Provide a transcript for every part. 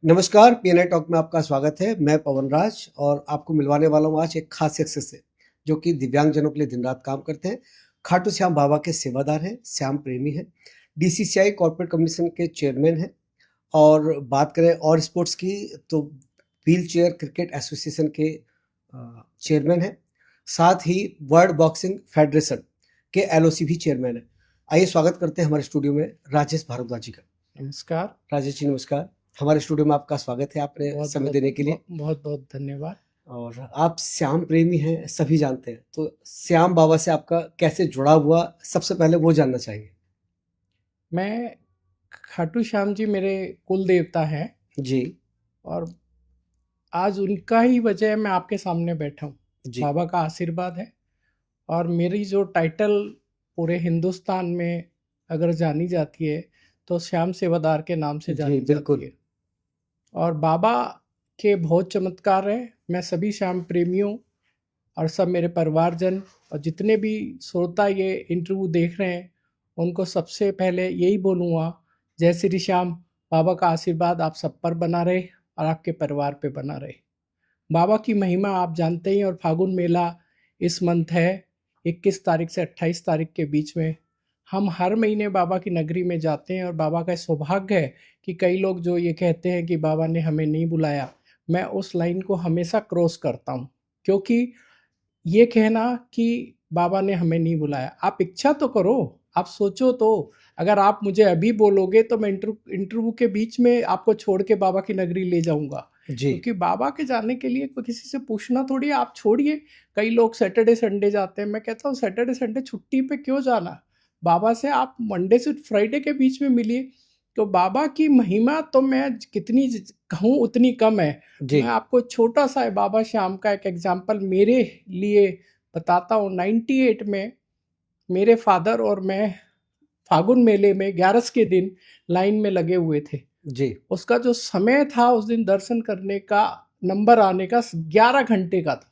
नमस्कार, PNI talk में आपका स्वागत है। मैं पवन राज और आपको मिलवाने वाला हूँ आज एक खास शख्स से, जो कि दिव्यांगजनों के लिए दिन-रात काम करते हैं। खाटू श्याम बाबा के सेवादार हैं, श्याम प्रेमी हैं, डीसीसीआई कॉर्पोरेट कमीशन के चेयरमैन हैं और बात करें और स्पोर्ट्स की तो व्हील चेयर क्रिकेट एसोसिएशन के चेयरमैन हैं। साथ ही वर्ल्ड बॉक्सिंग फेडरेशन के एलओसी भी चेयरमैन हैं। आइए स्वागत करते हैं हमारे स्टूडियो में राजेश भारद्वाज जी का। नमस्कार राजेश जी नमस्कार। हमारे स्टूडियो में आपका स्वागत है, आपने समय देने के लिए। बहुत बहुत धन्यवाद। और आप श्याम प्रेमी हैं, सभी जानते हैं, तो श्याम बाबा से आपका कैसे जुड़ा हुआ, सबसे पहले वो जानना चाहिए। मैं खाटू श्याम जी मेरे कुल देवता हैं जी और आज उनका ही वजह मैं आपके सामने बैठा हूँ। जी बाबा का आशीर्वाद है और मेरी जो टाइटल पूरे हिंदुस्तान में अगर जानी जाती है तो श्याम सेवादार के नाम से जी जानी बिल्कुल। जाती है। और बाबा के बहुत चमत्कार है। मैं सभी श्याम प्रेमियों और सब मेरे परिवारजन और जितने भी श्रोता ये इंटरव्यू देख रहे हैं उनको सबसे पहले यही बोलूँगा, जय श्री श्याम। बाबा का आशीर्वाद आप सब पर बना रहे और आपके परिवार पे बना रहे। बाबा की महिमा आप जानते ही, और फागुन मेला इस मंथ है 21 तारीख से 28 तारीख के बीच में। हम हर महीने बाबा की नगरी में जाते हैं और बाबा का सौभाग्य है कि कई लोग जो ये कहते हैं कि बाबा ने हमें नहीं बुलाया, मैं उस लाइन को हमेशा क्रॉस करता हूँ। क्योंकि ये कहना कि बाबा ने हमें नहीं बुलाया, आप इच्छा तो करो, आप सोचो तो। अगर आप मुझे अभी बोलोगे तो मैं इंटरव्यू के बीच में आपको छोड़ के बाबा की नगरी ले जाऊंगा। जी क्योंकि बाबा के जाने के लिए कोई किसी से पूछना थोड़ी है। आप छोड़िए, कई लोग सैटरडे संडे जाते हैं। मैं कहता हूँ सैटरडे संडे छुट्टी पे क्यों जाना, बाबा से आप मंडे से फ्राइडे के बीच में मिलिए। तो बाबा की महिमा तो मैं कितनी कहूँ उतनी कम है। जी मैं आपको छोटा सा बाबा श्याम का एक एग्जाम्पल मेरे लिए बताता हूँ। 98 में मेरे फादर और मैं फागुन मेले में 11 के दिन लाइन में लगे हुए थे। जी उसका जो समय था उस दिन दर्शन करने का, नंबर आने का 11 घंटे का था।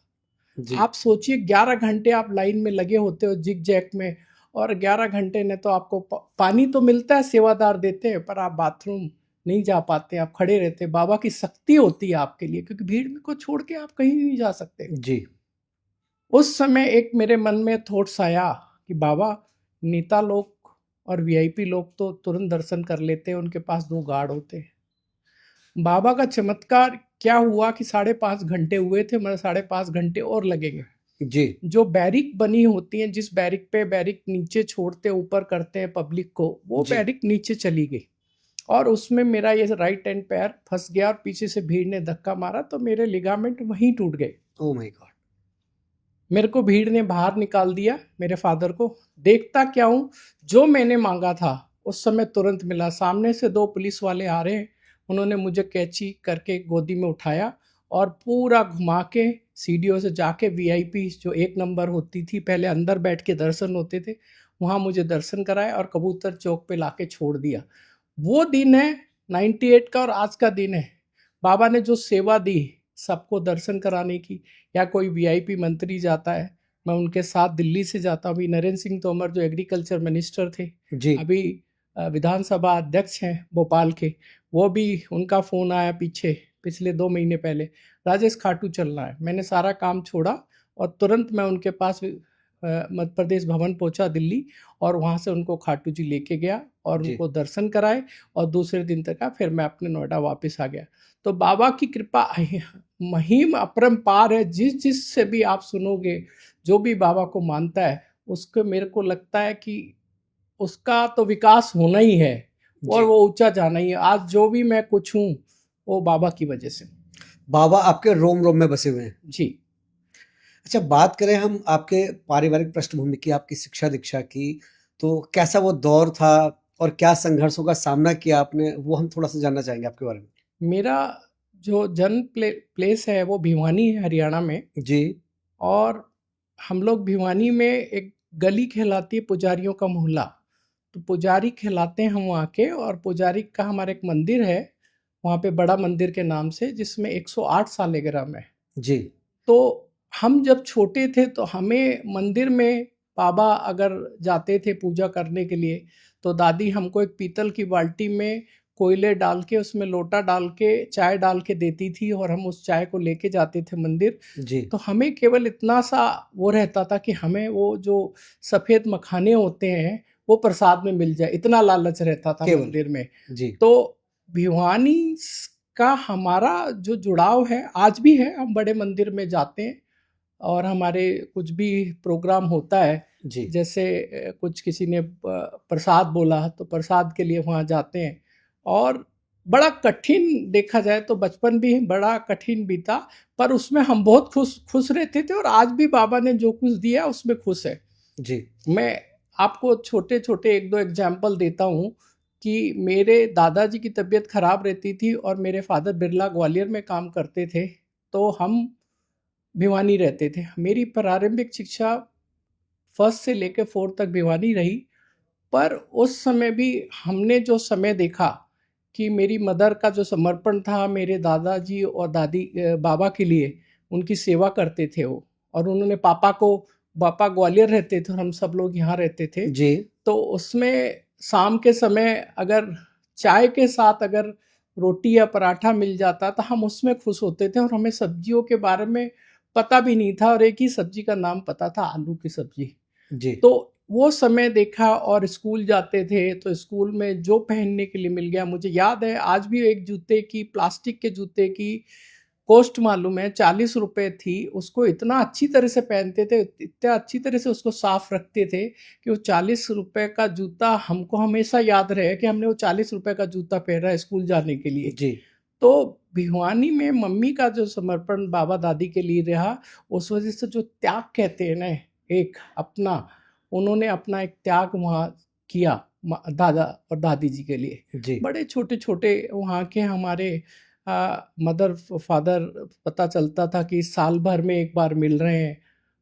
जी आप सोचिए 11 घंटे आप लाइन में लगे होते हो जिग जैक में, और 11 घंटे ने तो आपको पानी तो मिलता है, सेवादार देते हैं, पर आप बाथरूम नहीं जा पाते, आप खड़े रहते। बाबा की शक्ति होती है आपके लिए, क्योंकि भीड़ में को छोड़ के आप कहीं नहीं जा सकते। जी उस समय एक मेरे मन में थॉट्स आया कि बाबा, नेता लोग और वीआईपी लोग तो तुरंत दर्शन कर लेते हैं, उनके पास 2 गार्ड होते हैं। बाबा का चमत्कार क्या हुआ कि 5.5 घंटे हुए थे, मतलब 5.5 घंटे और लगेंगे। जी जो बैरिक बनी होती हैं, जिस बैरिक पे बैरिक नीचे छोड़ते ऊपर करते हैं पब्लिक को, वो जी बैरिक नीचे चली गई और उसमें मेरा ये राइट हैंड पैर फंस गया और पीछे से भीड़ ने धक्का मारा तो मेरे लिगामेंट वहीं टूट गए। Oh my God. मेरे को भीड़ ने बाहर निकाल दिया, मेरे फादर को। देखता क्या हूँ, जो मैंने मांगा था उस समय तुरंत मिला। सामने से 2 पुलिस वाले आ रहे हैं, उन्होंने मुझे कैची करके गोदी में उठाया और पूरा घुमा के सीढ़ियों से जाके वीआईपी जो 1 नंबर होती थी, पहले अंदर बैठ के दर्शन होते थे, वहाँ मुझे दर्शन कराए और कबूतर चौक पे लाके छोड़ दिया। वो दिन है 98 का और आज का दिन है। बाबा ने जो सेवा दी सबको दर्शन कराने की, या कोई वीआईपी मंत्री जाता है, मैं उनके साथ दिल्ली से जाता हूँ। अभी नरेंद्र सिंह तोमर जो एग्रीकल्चर मिनिस्टर थे, जी अभी विधानसभा अध्यक्ष हैं भोपाल के, वो भी उनका फ़ोन आया पिछले 2 महीने पहले, राजेश खाटू चलना है। मैंने सारा काम छोड़ा और तुरंत मैं उनके पास मध्य प्रदेश भवन पहुंचा दिल्ली, और वहाँ से उनको खाटू जी लेके गया और जी उनको दर्शन कराए, और दूसरे दिन तक का फिर मैं अपने नोएडा वापस आ गया। तो बाबा की कृपा महिम अपरंपार है। जिस से भी आप सुनोगे, जो भी बाबा को मानता है, उसको मेरे को लगता है कि उसका तो विकास होना ही है और जी वो ऊंचा जाना ही है। आज जो भी मैं कुछ हूँ वो बाबा की वजह से। बाबा आपके रोम रोम में बसे हुए हैं। जी। अच्छा, बात करें हम आपके पारिवारिक पृष्ठभूमि की, आपकी शिक्षा दीक्षा की, तो कैसा वो दौर था और क्या संघर्षों का सामना किया आपने, वो हम थोड़ा सा जानना चाहेंगे आपके बारे में। मेरा जो जन्म प्लेस है वो भिवानी है, हरियाणा में। जी और हम लोग भिवानी में एक गली कहलाती है पुजारियों का मोहल्ला, तो पुजारी कहलाते हैं हम वहाँ के। और पुजारी का हमारा एक मंदिर है वहाँ पे, बड़ा मंदिर के नाम से, जिसमें 108 सालगिरह है। जी तो हम जब छोटे थे तो हमें मंदिर में बाबा अगर जाते थे पूजा करने के लिए, तो दादी हमको एक पीतल की बाल्टी में कोयले डाल के उसमें लोटा डाल के चाय डाल के देती थी और हम उस चाय को लेके जाते थे मंदिर। जी तो हमें केवल इतना सा वो रहता था कि हमें वो जो सफ़ेद मखाने होते हैं वो प्रसाद में मिल जाए, इतना लालच रहता था केवल मंदिर में। जी तो भिवानी का हमारा जो जुड़ाव है आज भी है। हम बड़े मंदिर में जाते हैं और हमारे कुछ भी प्रोग्राम होता है, जी जैसे कुछ किसी ने प्रसाद बोला तो प्रसाद के लिए वहाँ जाते हैं। और बड़ा कठिन देखा जाए तो बचपन भी बड़ा कठिन बीता, पर उसमें हम बहुत खुश खुश रहते थे और आज भी बाबा ने जो कुछ दिया उसमें खुश है। जी मैं आपको छोटे-छोटे 1-2 एग्ज़ाम्पल देता हूँ कि मेरे दादाजी की तबीयत ख़राब रहती थी और मेरे फ़ादर बिरला ग्वालियर में काम करते थे, तो हम भिवानी रहते थे। मेरी प्रारंभिक शिक्षा फर्स्ट से लेके 4th तक भिवानी रही, पर उस समय भी हमने जो समय देखा कि मेरी मदर का जो समर्पण था मेरे दादाजी और बाबा के लिए, उनकी सेवा करते थे वो। और उन्होंने पापा ग्वालियर रहते थे और हम सब लोग यहाँ रहते थे। जी तो उसमें शाम के समय अगर चाय के साथ अगर रोटी या पराठा मिल जाता तो हम उसमें खुश होते थे और हमें सब्जियों के बारे में पता भी नहीं था और एक ही सब्जी का नाम पता था, आलू की सब्जी। जी तो वो समय देखा और स्कूल जाते थे तो स्कूल में जो पहनने के लिए मिल गया। मुझे याद है आज भी एक जूते की, प्लास्टिक के जूते की कॉस्ट मालूम है, 40 रुपए थी। उसको इतना अच्छी तरह से पहनते थे, इतना अच्छी तरह से उसको साफ रखते थे कि वो 40 रुपए का जूता हमको हमेशा याद रहे कि हमने वो 40 रुपए का जूता पहना है स्कूल जाने के लिए। जी तो भिवानी में मम्मी का जो समर्पण बाबा दादी के लिए रहा, उस वजह से जो त्याग कहते हैं ना, एक अपना, उन्होंने अपना एक त्याग वहाँ किया दादा और दादी जी के लिए। जी बड़े छोटे-छोटे वहाँ के हमारे मदर फादर, पता चलता था कि साल भर में एक बार मिल रहे हैं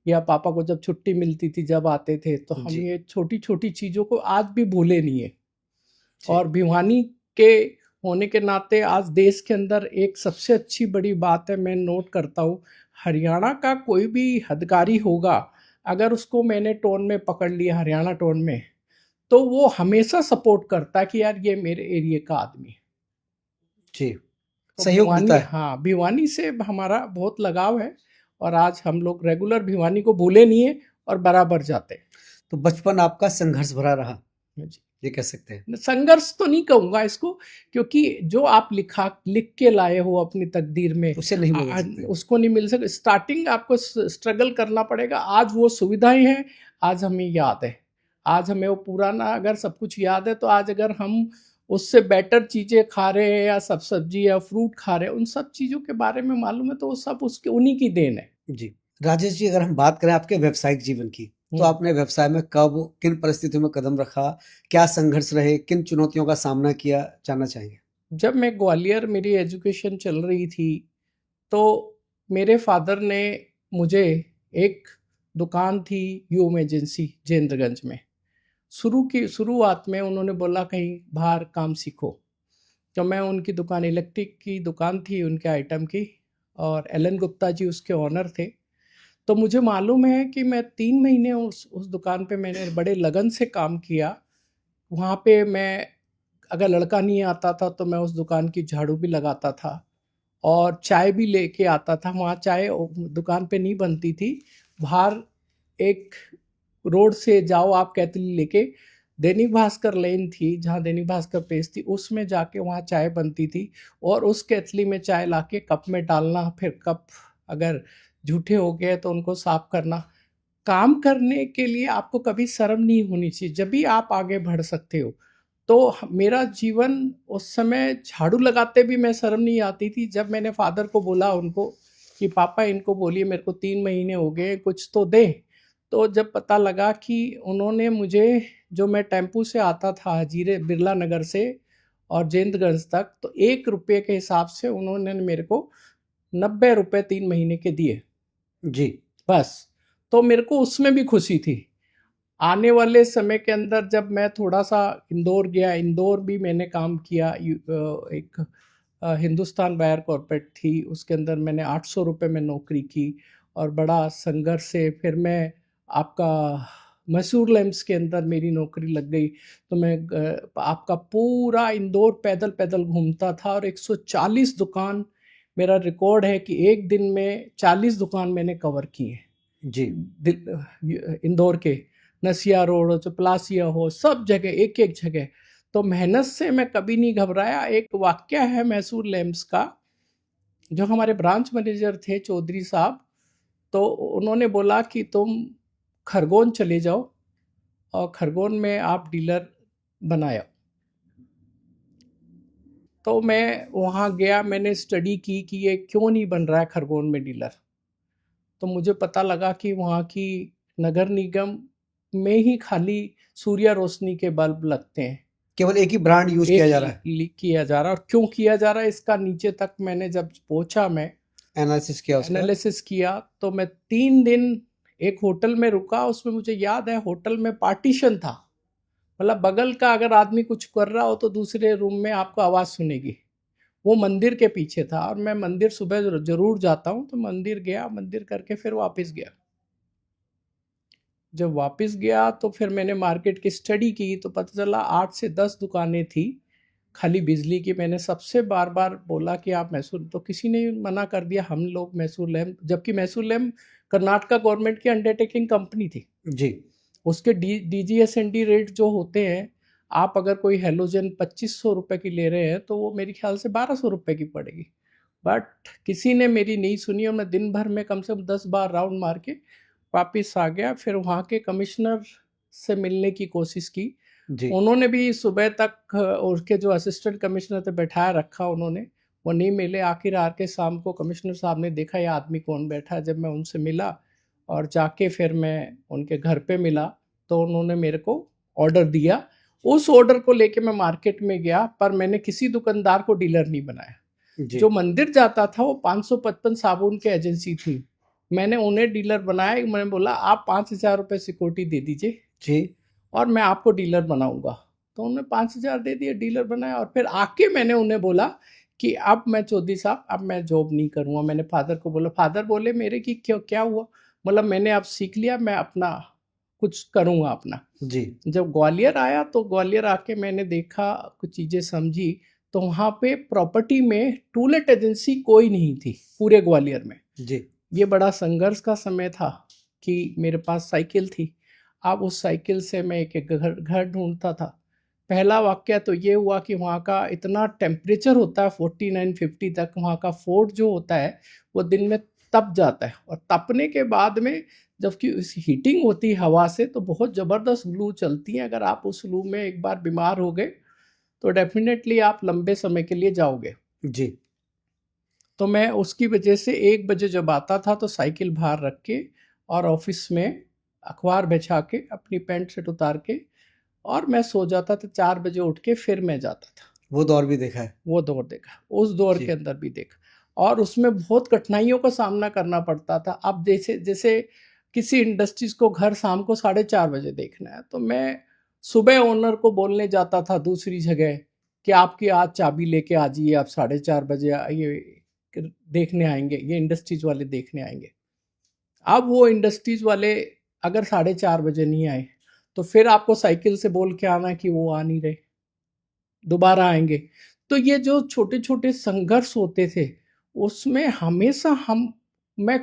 या पापा को जब छुट्टी मिलती थी जब आते थे, तो हम जी ये छोटी-छोटी चीज़ों को आज भी भूले नहीं है। जी और भिवानी के होने के नाते आज देश के अंदर एक सबसे अच्छी बड़ी बात है, मैं नोट करता हूँ, हरियाणा का कोई भी अधिकारी होगा, अगर उसको मैंने टोन में पकड़ लिया हरियाणा टोन में, तो वो हमेशा सपोर्ट करता है कि यार ये मेरे एरिया का आदमी है। जी तो सहयोग मिलता भिवानी, है। हाँ, भिवानी से हमारा बहुत लगाव है और आज हम लोग रेगुलर भिवानी को भूले नहीं है और बराबर जाते हैं। तो बचपन आपका संघर्ष भरा रहा, जी। ये कह सकते हैं। संघर्ष तो नहीं कहूँगा इसको, क्योंकि जो आप लिख के लाए हो अपनी तकदीर में, उसे नहीं बदल सकते। उसको नहीं मिल सकता। स्टार्टिंग आपको स्ट्रगल करना पड़ेगा। आज वो सुविधाएं हैं, आज हमें याद है, आज हमें वो पुराना अगर सब कुछ याद है, तो आज अगर हम उससे बेटर चीज़ें खा रहे हैं या सब सब्जी या फ्रूट खा रहे हैं, उन सब चीज़ों के बारे में मालूम है, तो वो सब उसके उन्हीं की देन है। जी। राजेश जी, अगर हम बात करें आपके व्यावसायिक जीवन की, तो हम्म। आपने व्यवसाय में कब, किन परिस्थितियों में कदम रखा? क्या संघर्ष रहे? किन चुनौतियों का सामना किया? जानना चाहेंगे। जब मैं ग्वालियर मेरी एजुकेशन चल रही थी, तो मेरे फादर ने मुझे, एक दुकान थी यूम एजेंसी जेंद्रगंज में, शुरुआत में उन्होंने बोला कहीं बाहर काम सीखो। तो मैं उनकी दुकान, इलेक्ट्रिक की दुकान थी उनके आइटम की, और एलन गुप्ता जी उसके ऑनर थे। तो मुझे मालूम है कि मैं 3 महीने उस दुकान पे मैंने बड़े लगन से काम किया। वहाँ पे मैं, अगर लड़का नहीं आता था तो मैं उस दुकान की झाड़ू भी लगाता था और चाय भी लेके आता था। वहाँ चाय दुकान पे नहीं बनती थी, बाहर एक रोड से जाओ आप कैथली लेके, दैनिक भास्कर लेन थी जहाँ दैनिक भास्कर प्रेस थी, उसमें जाके वहाँ चाय बनती थी और उस कैथली में चाय लाके कप में डालना, फिर कप अगर जूठे हो गए तो उनको साफ करना। काम करने के लिए आपको कभी शर्म नहीं होनी चाहिए, जब भी आप आगे बढ़ सकते हो। तो मेरा जीवन उस समय, झाड़ू लगाते भी मैं शर्म नहीं आती थी। जब मैंने फादर को बोला उनको कि पापा इनको बोलिए मेरे को 3 महीने हो गए, कुछ तो दें। तो जब पता लगा कि उन्होंने मुझे, जो मैं टेम्पू से आता था हजीरे बिरला नगर से और जेंद्रगंज तक, तो 1 रुपये के हिसाब से उन्होंने मेरे को 90 रुपये 3 महीने के दिए, जी। बस। तो मेरे को उसमें भी खुशी थी। आने वाले समय के अंदर जब मैं थोड़ा-सा इंदौर गया, इंदौर भी मैंने काम किया। एक हिंदुस्तान वायर कॉर्पोरेट थी, उसके अंदर मैंने 800 रुपये में नौकरी की और बड़ा संघर्ष से फिर मैं आपका मैसूर लैम्प्स के अंदर मेरी नौकरी लग गई। तो मैं आपका पूरा इंदौर पैदल पैदल घूमता था और 140 दुकान, मेरा रिकॉर्ड है कि एक दिन में 40 दुकान मैंने कवर किए। जी इंदौर के नसिया रोड हो, चपलासिया हो, सब जगह एक एक जगह। तो मेहनत से मैं कभी नहीं घबराया। एक वाक्य है मैसूर लैम्प्स का, जो हमारे ब्रांच मैनेजर थे चौधरी साहब, तो उन्होंने बोला कि तुम खरगोन चले जाओ और खरगोन में आप डीलर बनाया। तो मैं वहाँ गया, मैंने स्टडी की कि ये क्यों नहीं बन रहा है खरगोन में डीलर। तो मुझे पता लगा कि वहाँ की नगर निगम में ही खाली सूर्य रोशनी के बल्ब लगते हैं, केवल एक ही ब्रांड यूज किया जा रहा है। किया जा रहा है। और क्यों किया जा रहा है इसका नीचे तक मैंने जब पहुंचा, मैं एनालिसिस किया, तो मैं 3 दिन एक होटल में रुका। उसमें मुझे याद है होटल में पार्टीशन था, मतलब बगल का अगर आदमी कुछ कर रहा हो तो दूसरे रूम में आपको आवाज़ सुनेगी। वो मंदिर के पीछे था और मैं मंदिर सुबह जरूर जाता हूँ, तो मंदिर गया, मंदिर करके फिर वापस गया। जब वापस गया तो फिर मैंने मार्केट की स्टडी की, तो पता चला 8 से 10 दुकानें थी खाली बिजली की। मैंने सबसे बार बार बोला कि आप मैसूर, तो किसी ने मना कर दिया, हम लोग मैसूर लैम्प, जबकि मैसूर लैम्प कर्नाटका गवर्नमेंट की अंडरटेकिंग कंपनी थी जी। उसके DGS&D रेट जो होते हैं, आप अगर कोई हेलोजन 2500 रुपये की ले रहे हैं तो वो मेरे ख्याल से 1200 रुपये की पड़ेगी। बट किसी ने मेरी नहीं सुनी और मैं दिन भर में कम से कम 10 बार राउंड मार के वापस आ गया। फिर वहाँ के कमिश्नर से मिलने की कोशिश की, उन्होंने भी सुबह तक उसके जो असिस्टेंट कमिश्नर थे बैठाया रखा, उन्होंने वो नहीं मिले। आखिर आके शाम को कमिश्नर साहब ने देखा ये आदमी कौन बैठा है। जब मैं उनसे मिला और जाके फिर मैं उनके घर पे मिला, तो उन्होंने मेरे को ऑर्डर दिया। उस ऑर्डर को लेके मैं मार्केट में गया, पर मैंने किसी दुकानदार को डीलर नहीं बनाया। जो मंदिर जाता था वो 555 साबुन के एजेंसी थी, मैंने उन्हें डीलर बनाया। मैंने बोला आप 5000 रुपये सिक्योरिटी दे दीजिए जी, और मैं आपको डीलर बनाऊंगा। तो उन्होंने 5000 दे दिए, डीलर बनाया। और फिर आके मैंने उन्हें बोला कि अब मैं चौधरी साहब, अब मैं जॉब नहीं करूँगा। मैंने फादर को बोला, फादर बोले मेरे कि क्यों, क्या हुआ? मतलब मैंने अब सीख लिया, मैं अपना कुछ करूँगा अपना जी। जब ग्वालियर आया तो ग्वालियर आके मैंने देखा, कुछ चीज़ें समझी। तो वहाँ पे प्रॉपर्टी में टूलेट एजेंसी कोई नहीं थी पूरे ग्वालियर में जी। ये बड़ा संघर्ष का समय था कि मेरे पास साइकिल थी। अब उस साइकिल से मैं एक घर ढूंढता था। पहला वाक्य तो ये हुआ कि वहाँ का इतना टेम्परेचर होता है 49-50 तक, वहाँ का फोर्ट जो होता है वो दिन में तप जाता है, और तपने के बाद में जबकि उस हीटिंग होती है हवा से, तो बहुत ज़बरदस्त लू चलती है। अगर आप उस लू में एक बार बीमार हो गए तो डेफिनेटली आप लंबे समय के लिए जाओगे जी। तो मैं उसकी वजह से 1 बजे जब आता था तो साइकिल बाहर रख के और ऑफिस में अखबार बिछा के अपनी पैंट शर्ट उतार के और मैं सो जाता था। 4 बजे उठ के फिर मैं जाता था। वो दौर भी देखा है? वो दौर देखा, उस दौर के अंदर भी देखा, और उसमें बहुत कठिनाइयों का सामना करना पड़ता था। अब जैसे किसी इंडस्ट्रीज को घर शाम को 4:30 बजे देखना है, तो मैं सुबह ओनर को बोलने जाता था दूसरी जगह कि आपकी आज चाबी लेके आ जाइए, आप 4:30 बजे ये देखने आएंगे, ये इंडस्ट्रीज वाले देखने आएंगे। अब वो इंडस्ट्रीज वाले अगर 4:30 बजे नहीं आए तो फिर आपको साइकिल से बोल के आना कि वो आ नहीं रहे, दोबारा आएंगे। तो ये जो छोटे छोटे संघर्ष होते थे उसमें हमेशा मैं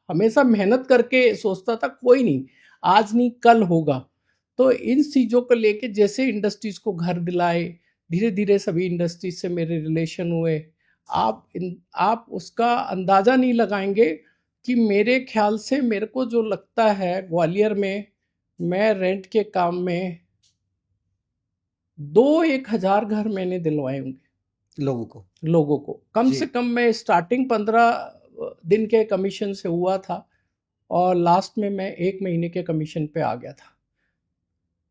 हमेशा मेहनत करके सोचता था कोई नहीं, आज नहीं कल होगा। तो इन चीज़ों को लेके जैसे इंडस्ट्रीज को घर दिलाए, धीरे धीरे सभी इंडस्ट्रीज से मेरे रिलेशन हुए। आप उसका अंदाज़ा नहीं लगाएंगे कि मेरे ख्याल से, मेरे को जो लगता है ग्वालियर में मैं रेंट के काम में 2-1 हज़ार घर मैंने दिलवाए होंगे लोगों को। कम से कम मैं स्टार्टिंग 15 दिन के कमीशन से हुआ था और लास्ट में मैं 1 महीने के कमीशन पे आ गया था।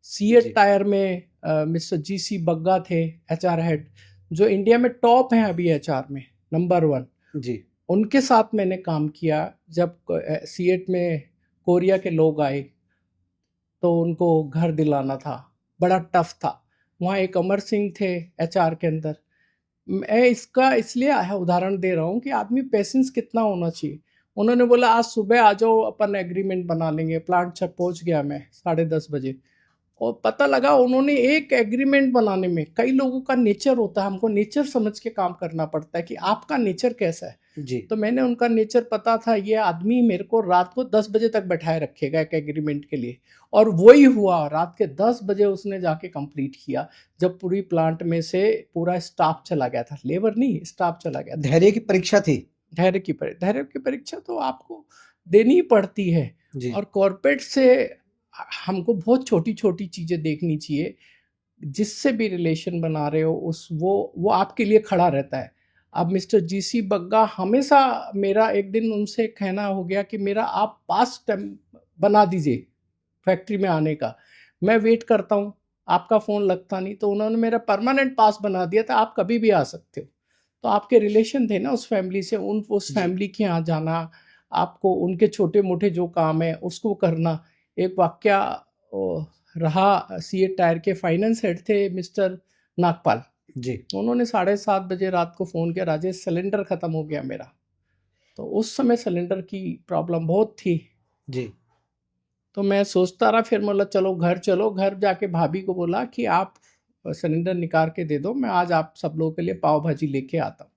सीएट टायर में मिस्टर GC बग्गा थे HR हेड, जो इंडिया में टॉप हैं अभी HR में, नंबर 1 जी। उनके साथ मैंने काम किया। जब सीएट में कोरिया के लोग आए तो उनको घर दिलाना था, बड़ा टफ था। वहाँ एक अमर सिंह थे HR के अंदर। मैं इसका इसलिए उदाहरण दे रहा हूँ कि आदमी पेशेंस कितना होना चाहिए। उन्होंने बोला आज सुबह आ जाओ, अपन एग्रीमेंट बना लेंगे। प्लांट तक पहुंच गया मैं 10:30 बजे, और पता लगा उन्होंने एक एग्रीमेंट बनाने में, कई लोगों का नेचर होता है, हमको नेचर समझ के काम करना पड़ता है कि आपका नेचर कैसा है। जी तो मैंने उनका नेचर पता था, ये आदमी मेरे को रात को 10 बजे तक बैठाए रखेगा एक एग्रीमेंट के लिए, और वही हुआ। रात के 10 बजे उसने जाके कंप्लीट किया, जब पूरी प्लांट में से पूरा स्टाफ चला गया था, लेबर नहीं स्टाफ चला गया था। धैर्य की परीक्षा थी। धैर्य की परीक्षा तो आपको देनी ही पड़ती है। जी और कॉर्पोरेट से हमको बहुत छोटी छोटी चीज़ें देखनी चाहिए। जिससे भी रिलेशन बना रहे हो उस वो आपके लिए खड़ा रहता है। अब मिस्टर जीसी बग्गा हमेशा, मेरा एक दिन उनसे कहना हो गया कि मेरा आप पास टाइम बना दीजिए फैक्ट्री में आने का, मैं वेट करता हूँ, आपका फ़ोन लगता नहीं, तो उन्होंने मेरा परमानेंट पास बना दिया था, आप कभी भी आ सकते हो। तो आपके रिलेशन थे ना उस फैमिली से, उस जी फैमिली के यहाँ जाना, आपको उनके छोटे मोटे जो काम है उसको करना। एक वाक्या रहा, सीए टायर के फाइनेंस हेड थे मिस्टर नागपाल, जी उन्होंने 7:30 बजे रात को फ़ोन किया, राजेश सिलेंडर ख़त्म हो गया मेरा। तो उस समय सिलेंडर की प्रॉब्लम बहुत थी। जी तो मैं सोचता रहा, फिर बोला चलो घर जाके भाभी को बोला कि आप सिलेंडर निकाल के दे दो, मैं आज आप सब लोगों के लिए पाव भाजी लेके आता हूँ।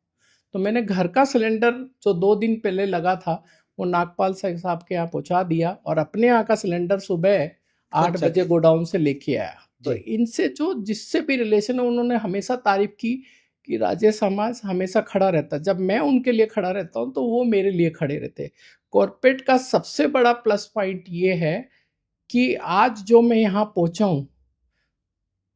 तो मैंने घर का सिलेंडर जो 2 दिन पहले लगा था वो नागपाल साहब के यहाँ पहुँचा दिया, और अपने यहाँ का सिलेंडर सुबह 8 अच्छा बजे गोडाउन से लेके आया। तो जी इनसे जो जिससे भी रिलेशन है, उन्होंने हमेशा तारीफ की कि राजेश समाज हमेशा खड़ा रहता है। जब मैं उनके लिए खड़ा रहता हूँ तो वो मेरे लिए खड़े रहते हैं। कॉर्पोरेट का सबसे बड़ा प्लस पॉइंट ये है कि आज जो मैं यहाँ पहुँचा हूँ,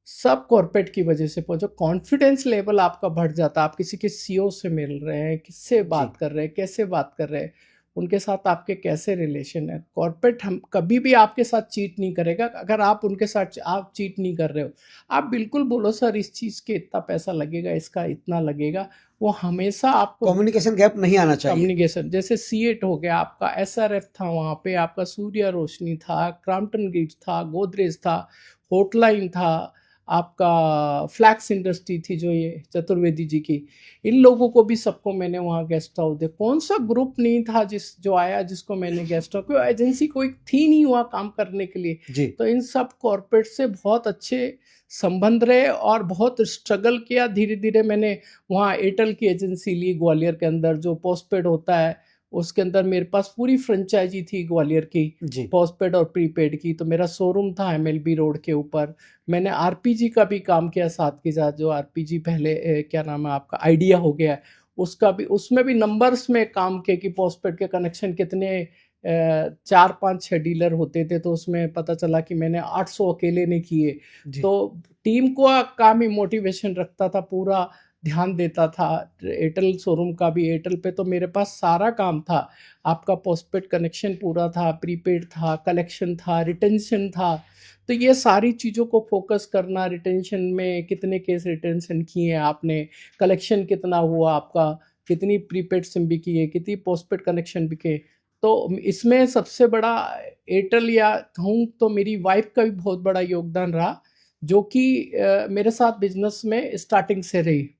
सब कॉर्पोरेट की वजह से पहुँचा। कॉन्फिडेंस लेवल आपका बढ़ जाता है, आप किसी के सीईओ से मिल रहे हैं, किससे जी बात कर रहे हैं, कैसे बात कर रहे हैं, उनके साथ आपके कैसे रिलेशन है। कॉर्पोरेट हम कभी भी आपके साथ चीट नहीं करेगा। अगर आप उनके साथ आप चीट नहीं कर रहे हो, आप बिल्कुल बोलो सर इस चीज़ के इतना पैसा लगेगा, इसका इतना लगेगा, वो हमेशा आपको कम्युनिकेशन गैप नहीं आना चाहिए। कम्युनिकेशन। जैसे सीएट हो गया आपका, एसआरएफ था वहाँ पे, आपका सूर्या रोशनी था, क्रॉम्पटन ग्रीव्स था, गोदरेज था, होटलाइन था, आपका फ्लैक्स इंडस्ट्री थी जो ये चतुर्वेदी जी की, इन लोगों को भी सबको मैंने वहाँ गेस्ट हाउस दिया। कौन सा ग्रुप नहीं था जो आया जिसको मैंने गेस्ट हाउस, कोई एजेंसी कोई थी नहीं वहाँ काम करने के लिए। जी तो इन सब कॉर्पोरेट से बहुत अच्छे संबंध रहे और बहुत स्ट्रगल किया। धीरे धीरे मैंने वहाँ एयरटेल की एजेंसी ली ग्वालियर के अंदर, जो पोस्टपेड होता है उसके अंदर मेरे पास पूरी फ्रेंचाइजी थी ग्वालियर की, जी पोस्टपेड और प्रीपेड की। तो मेरा शोरूम था एमएलबी रोड के ऊपर। मैंने आरपीजी का भी काम किया साथ के साथ, जो आरपीजी पहले क्या नाम है आपका, आइडिया हो गया, उसका भी, उसमें भी नंबर्स में काम किया कि पोस्टपेड के कनेक्शन कितने 4-5-6 डीलर होते थे, तो उसमें पता चला कि मैंने 800 अकेले ने किए। जी तो टीम को काम ही मोटिवेशन रखता था, पूरा ध्यान देता था। एयरटेल शोरूम का भी, एयरटेल पे तो मेरे पास सारा काम था, आपका पोस्टपेड कनेक्शन पूरा था, प्रीपेड था, कलेक्शन था, रिटेंशन था। तो ये सारी चीज़ों को फोकस करना, रिटेंशन में कितने केस रिटेंशन किए आपने, कलेक्शन कितना हुआ आपका, कितनी प्रीपेड सिम बिकी है, कितनी पोस्टपेड कनेक्शन बिके। तो इसमें सबसे बड़ा एयरटेल या कहूँ तो मेरी वाइफ का भी बहुत बड़ा योगदान रहा, जो कि मेरे साथ बिजनेस में स्टार्टिंग से रही।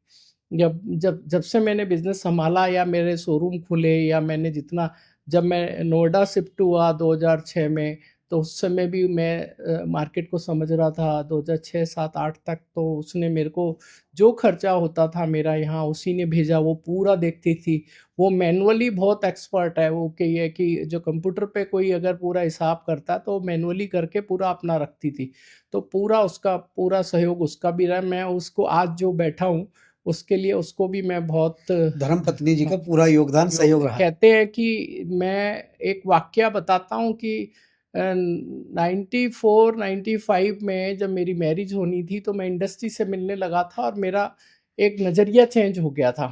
जब से मैंने बिज़नेस सँभाला या मेरे शोरूम खुले, या मैंने जितना, जब मैं नोएडा शिफ्ट हुआ 2006 में, तो उस समय भी मैं मार्केट को समझ रहा था 2006, 7, 8 तक। तो उसने मेरे को जो खर्चा होता था मेरा यहाँ, उसी ने भेजा, वो पूरा देखती थी। वो मैनुअली बहुत एक्सपर्ट है, वो कि ये कि जो कंप्यूटर पे कोई अगर पूरा हिसाब करता तो मैनुअली करके पूरा अपना रखती थी। तो पूरा उसका पूरा सहयोग उसका भी रहा। मैं उसको आज जो बैठा हूँ उसके लिए उसको भी मैं बहुत धर्मपत्नी जी का पूरा योगदान सहयोग रहा है। कहते हैं कि मैं एक वाकया बताता हूँ कि 94-95 में जब मेरी मैरिज होनी थी, तो मैं इंडस्ट्री से मिलने लगा था और मेरा एक नज़रिया चेंज हो गया था।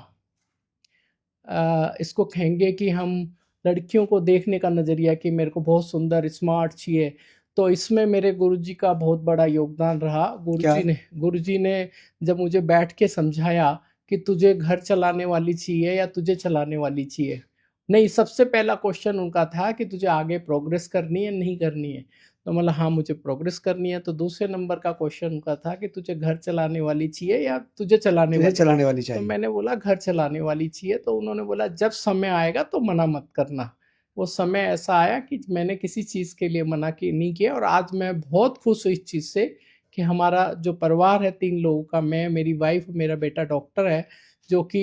इसको कहेंगे कि हम लड़कियों को देखने का नज़रिया, कि मेरे को बहुत सुंदर स्मार्ट चाहिए। तो इसमें मेरे गुरुजी का बहुत बड़ा योगदान रहा। क्या गुरुजी ने जब मुझे बैठ के समझाया कि तुझे घर चलाने वाली चाहिए या तुझे चलाने वाली चाहिए, नहीं, सबसे पहला क्वेश्चन उनका था कि तुझे आगे प्रोग्रेस करनी है नहीं करनी है। तो मतलब हाँ मुझे प्रोग्रेस करनी है। तो दूसरे नंबर का क्वेश्चन उनका था कि तुझे घर चलाने वाली चाहिए या तुझे चलाने तुझे वाली। चलाने वाली तो चाहिए। मैंने बोला घर चलाने वाली चाहिए। तो उन्होंने बोला जब समय आएगा तो मना मत करना। वो समय ऐसा आया कि मैंने किसी चीज़ के लिए मना की नहीं किया। और आज मैं बहुत खुश हूँ इस चीज़ से कि हमारा जो परिवार है 3 लोगों का, मैं, मेरी वाइफ, मेरा बेटा डॉक्टर है जो कि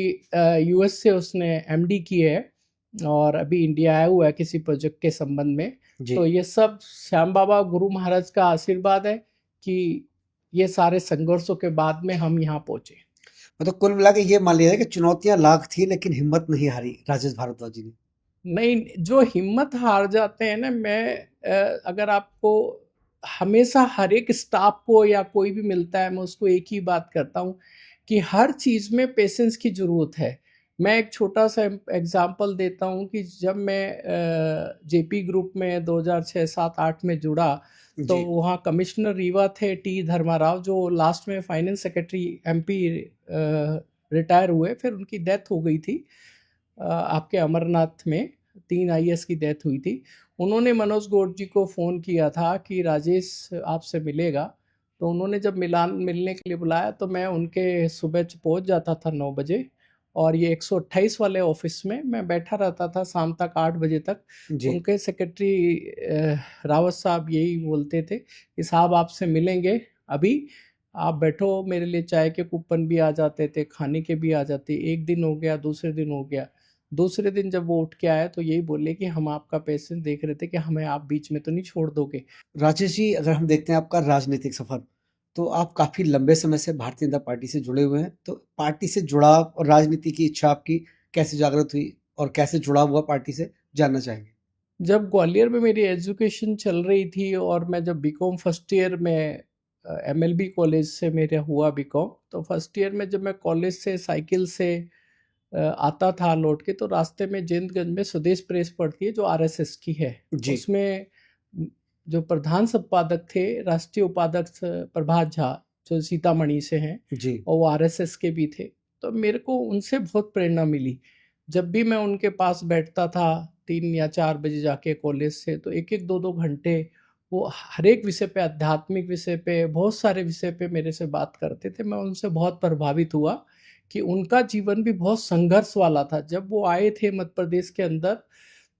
यूएस से उसने एमडी की है और अभी इंडिया आया हुआ है किसी प्रोजेक्ट के संबंध में। जी। तो ये सब श्याम बाबा गुरु महाराज का आशीर्वाद है कि ये सारे संघर्षों के बाद में हम यहाँ पहुंचे। मतलब कुल मिला के ये मान लिया जाए कि चुनौतियां लाख थी लेकिन हिम्मत नहीं हारी राजेश भारद्वाज जी ने। नहीं, जो हिम्मत हार जाते हैं ना, मैं अगर आपको हमेशा हर एक स्टाफ को या कोई भी मिलता है, मैं उसको एक ही बात करता हूँ कि हर चीज़ में पेशेंस की ज़रूरत है। मैं एक छोटा सा एग्जांपल देता हूँ कि जब मैं जेपी ग्रुप में 2006, 7, 8 में जुड़ा, तो जी। वहाँ कमिश्नर रीवा थे टी धर्माराव, जो लास्ट में फाइनेंस सेक्रेटरी एमपी रिटायर हुए, फिर उनकी डेथ हो गई थी आपके अमरनाथ में। 3 आईएएस की डेथ हुई थी। उन्होंने मनोज गौड़ जी को फ़ोन किया था कि राजेश आपसे मिलेगा। तो उन्होंने जब मिलने के लिए बुलाया तो मैं उनके सुबह पहुंच जाता था 9 बजे, और ये 128 वाले ऑफिस में मैं बैठा रहता था शाम तक 8 बजे तक। जी। उनके सेक्रेटरी रावत साहब यही बोलते थे कि साहब आपसे मिलेंगे अभी, आप बैठो। मेरे लिए चाय के कूपन भी आ जाते थे, खाने के भी आ जाते। एक दिन हो गया, दूसरे दिन हो गया। दूसरे दिन जब वो उठ के आए तो यही बोले कि हम आपका पेशेंट देख रहे थे कि हमें आप बीच में तो नहीं छोड़ दोगे। राजेश जी, अगर हम देखते हैं आपका राजनीतिक सफर, तो आप काफी लंबे समय से भारतीय जनता पार्टी से जुड़े हुए हैं। तो पार्टी से जुड़ाव और राजनीति की इच्छा आपकी कैसे जागृत हुई और कैसे जुड़ाव हुआ पार्टी से, जानना चाहेंगे। जब ग्वालियर में मेरी एजुकेशन चल रही थी और मैं जब बीकॉम फर्स्ट ईयर में एमएलबी कॉलेज से मेरा हुआ बीकॉम, तो फर्स्ट ईयर में जब मैं कॉलेज से साइकिल से आता था लौट के, तो रास्ते में जयंतगंज में स्वदेश प्रेस पड़ती है जो आरएसएस की है। जी। उसमें जो प्रधान संपादक थे, राष्ट्रीय उपाध्यक्ष प्रभात झा, जो सीतामढ़ी से हैं, जी। और वो आरएसएस के भी थे। तो मेरे को उनसे बहुत प्रेरणा मिली। जब भी मैं उनके पास बैठता था 3 या 4 बजे जाके कॉलेज से, तो 1-1, 2-2 घंटे वो हर एक विषय पे, आध्यात्मिक विषय पे, बहुत सारे विषय पे मेरे से बात करते थे। मैं उनसे बहुत प्रभावित हुआ कि उनका जीवन भी बहुत संघर्ष वाला था। जब वो आए थे मध्य प्रदेश के अंदर,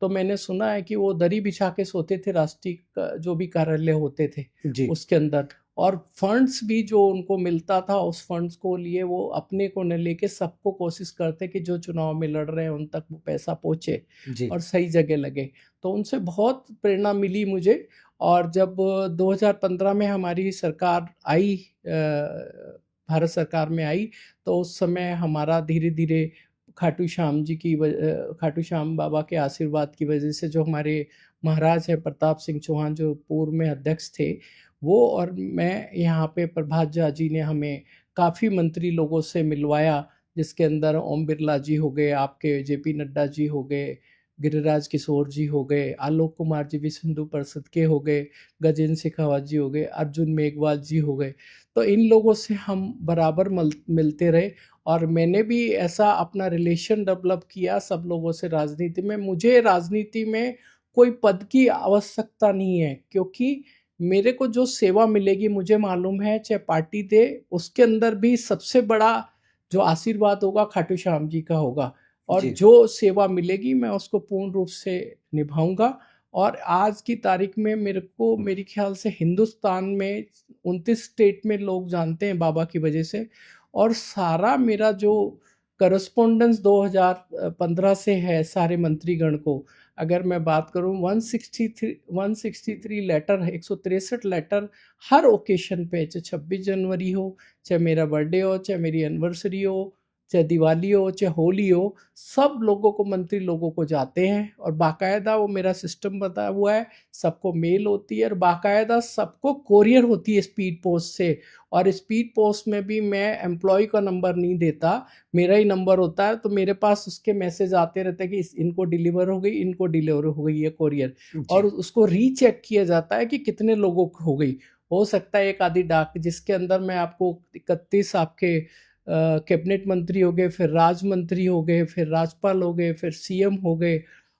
तो मैंने सुना है कि वो दरी बिछा के सोते थे राष्ट्रीय जो भी कार्यालय होते थे जी। उसके अंदर। और फंड्स भी जो उनको मिलता था, उस फंड्स को लिए वो अपने को न लेके सबको कोशिश करते कि जो चुनाव में लड़ रहे हैं उन तक वो पैसा पहुंचे जी। और सही जगह लगे। तो उनसे बहुत प्रेरणा मिली मुझे। और जब 2015 में हमारी सरकार आई, भारत सरकार में आई, तो उस समय हमारा धीरे धीरे खाटू श्याम बाबा के आशीर्वाद की वजह से, जो हमारे महाराज हैं प्रताप सिंह चौहान, जो पूर्व में अध्यक्ष थे, वो और मैं, यहाँ पे प्रभात झा जी ने हमें काफ़ी मंत्री लोगों से मिलवाया, जिसके अंदर ओम बिरला जी हो गए, आपके जेपी नड्डा जी हो गए, गिरिराज किशोर जी हो गए, आलोक कुमार जी विश्व हिंदू परिषद के हो गए, गजेंद्र शेखावत जी हो गए, अर्जुन मेघवाल जी हो गए। तो इन लोगों से हम बराबर मिलते रहे। और मैंने भी ऐसा अपना रिलेशन डेवलप किया सब लोगों से राजनीति में। मुझे राजनीति में कोई पद की आवश्यकता नहीं है, क्योंकि मेरे को जो सेवा मिलेगी मुझे मालूम है, चाहे पार्टी दे, उसके अंदर भी सबसे बड़ा जो आशीर्वाद होगा खाटू श्याम जी का होगा। और जी। जो सेवा मिलेगी मैं उसको पूर्ण रूप से निभाऊंगा। और आज की तारीख में मेरे को, मेरे ख्याल से हिंदुस्तान में 29 स्टेट में लोग जानते हैं बाबा की वजह से। और सारा मेरा जो करस्पॉन्डेंस 2015 से है सारे मंत्रीगण को, अगर मैं बात करूं, 163 लेटर, 163 लेटर हर ओकेशन पे, चाहे 26 जनवरी हो, चाहे मेरा बर्थडे हो, चाहे मेरी एनिवर्सरी हो, चाहे दिवाली हो, चाहे होली हो, सब लोगों को, मंत्री लोगों को जाते हैं। और बाकायदा वो मेरा सिस्टम बताया हुआ है, सबको मेल होती है, और बाकायदा सबको कोरियर होती है स्पीड पोस्ट से। और स्पीड पोस्ट में भी मैं एम्प्लॉय का नंबर नहीं देता, मेरा ही नंबर होता है। तो मेरे पास उसके मैसेज आते रहते हैं कि इनको डिलीवर हो गई, इनको डिलीवर हो गई है कोरियर। और जी। उसको रीचेक किया जाता है कि कितने लोगों को हो गई। हो सकता है एक आधी डाक, जिसके अंदर मैं आपको 31 आपके कैबिनेट मंत्री हो गए, फिर राज्य मंत्री हो गए, फिर राज्यपाल हो गए, फिर सीएम हो गए,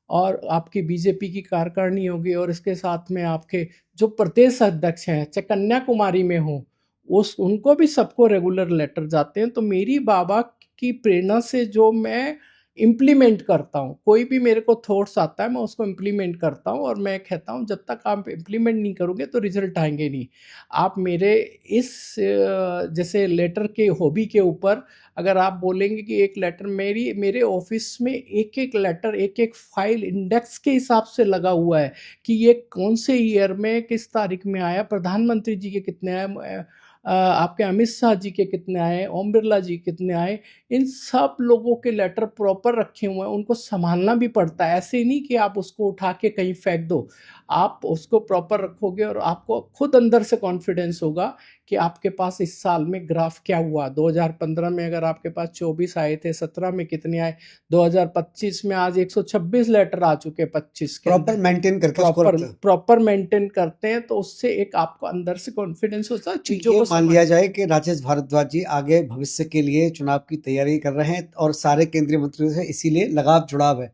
और आपकी बीजेपी की कार्यकारिणी होगी, और इसके साथ में आपके जो प्रदेश अध्यक्ष हैं चाहे कन्याकुमारी में हो, उस उनको भी सबको रेगुलर लेटर जाते हैं। तो मेरी बाबा की प्रेरणा से जो मैं इम्प्लीमेंट करता हूँ, कोई भी मेरे को थॉट्स आता है मैं उसको इम्प्लीमेंट करता हूँ, और मैं कहता हूँ जब तक आप इम्प्लीमेंट नहीं करोगे तो रिजल्ट आएंगे नहीं। आप मेरे इस जैसे लेटर के हॉबी के ऊपर अगर आप बोलेंगे कि एक लेटर मेरे ऑफिस में एक एक लेटर एक एक फाइल इंडेक्स के हिसाब से लगा हुआ है कि ये कौन से ईयर में किस तारीख में आया, प्रधानमंत्री जी के कितने आए, आपके अमित शाह जी के कितने आए, ओम बिरला जी कितने आए, इन सब लोगों के लेटर प्रॉपर रखे हुए हैं। उनको संभालना भी पड़ता है, ऐसे नहीं कि आप उसको उठा के कहीं फेंक दो। आप उसको प्रॉपर रखोगे और आपको खुद अंदर से कॉन्फिडेंस होगा कि आपके पास इस साल में ग्राफ क्या हुआ। 2015 में अगर आपके पास 24 आए थे, 17 में कितने आए, 2025 में आज 126 लेटर आ चुके, 25 के प्रॉपर अंदर मेंटेन करके उसको रखते हैं। प्रॉपर मेंटेन करते हैं, तो उससे एक आपको अंदर से कॉन्फिडेंस होता है चीजों ये को मान लिया जाए कि राजेश भारद्वाज जी आगे भविष्य के लिए चुनाव की तैयारी कर रहे हैं और सारे केंद्रीय मंत्रियों से इसीलिए लगाव जुड़ाव है।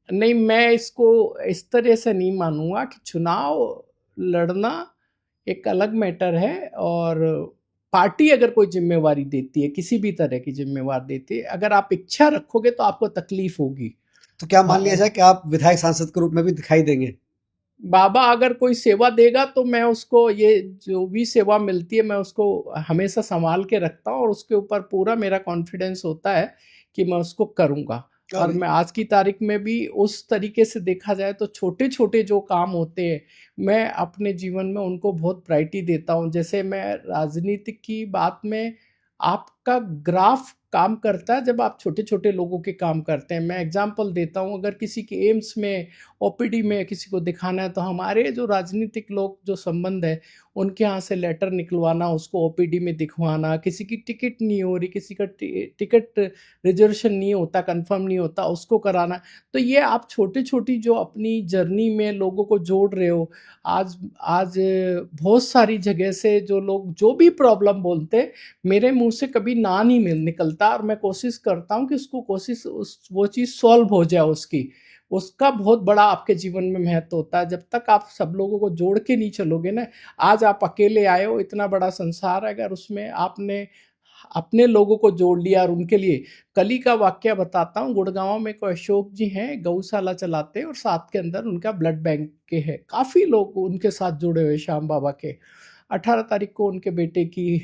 नहीं, मैं इसको इस तरह से नहीं मानूंगा कि चुनाव लड़ना एक अलग मैटर है, और पार्टी अगर कोई जिम्मेवारी देती है, किसी भी तरह की जिम्मेवारी देती है, अगर आप इच्छा रखोगे तो आपको तकलीफ होगी। तो क्या मान लिया जाए कि आप विधायक सांसद के रूप में भी दिखाई देंगे? बाबा अगर कोई सेवा देगा तो मैं उसको, ये जो भी सेवा मिलती है मैं उसको हमेशा संभाल के रखता हूँ, और उसके ऊपर पूरा मेरा कॉन्फिडेंस होता है कि मैं उसको करूँगा। और मैं आज की तारीख में भी उस तरीके से देखा जाए तो छोटे छोटे जो काम होते हैं मैं अपने जीवन में उनको बहुत प्रायोरिटी देता हूँ। जैसे मैं राजनीति की बात में, आपका ग्राफ काम करता है जब आप छोटे छोटे लोगों के काम करते हैं। मैं एग्जांपल देता हूँ, अगर किसी के एम्स में ओपीडी में किसी को दिखाना है तो हमारे जो राजनीतिक लोग जो संबंध है उनके यहाँ से लेटर निकलवाना, उसको ओपीडी में दिखवाना, किसी की टिकट नहीं हो रही, किसी का टिकट रिजर्वेशन नहीं होता, कंफर्म नहीं होता, उसको कराना। तो ये आप छोटी छोटी जो अपनी जर्नी में लोगों को जोड़ रहे हो। आज आज बहुत सारी जगह से जो लोग जो भी प्रॉब्लम बोलते, मेरे मुंह से कभी ना नहीं निकलता, और मैं कोशिश करता हूँ कि उसको वो चीज़ सॉल्व हो जाए उसकी। उसका बहुत बड़ा आपके जीवन में महत्व होता है। जब तक आप सब लोगों को जोड़ के नहीं चलोगे ना, आज आप अकेले आए हो, इतना बड़ा संसार है, अगर उसमें आपने अपने लोगों को जोड़ लिया और उनके लिए। कल ही का वाक्य बताता हूँ, गुड़गांव में कोई अशोक जी हैं, गौशाला चलाते हैं और साथ के अंदर उनका ब्लड बैंक के है, काफ़ी लोग उनके साथ जुड़े हुए श्याम बाबा के। 18 तारीख को उनके बेटे की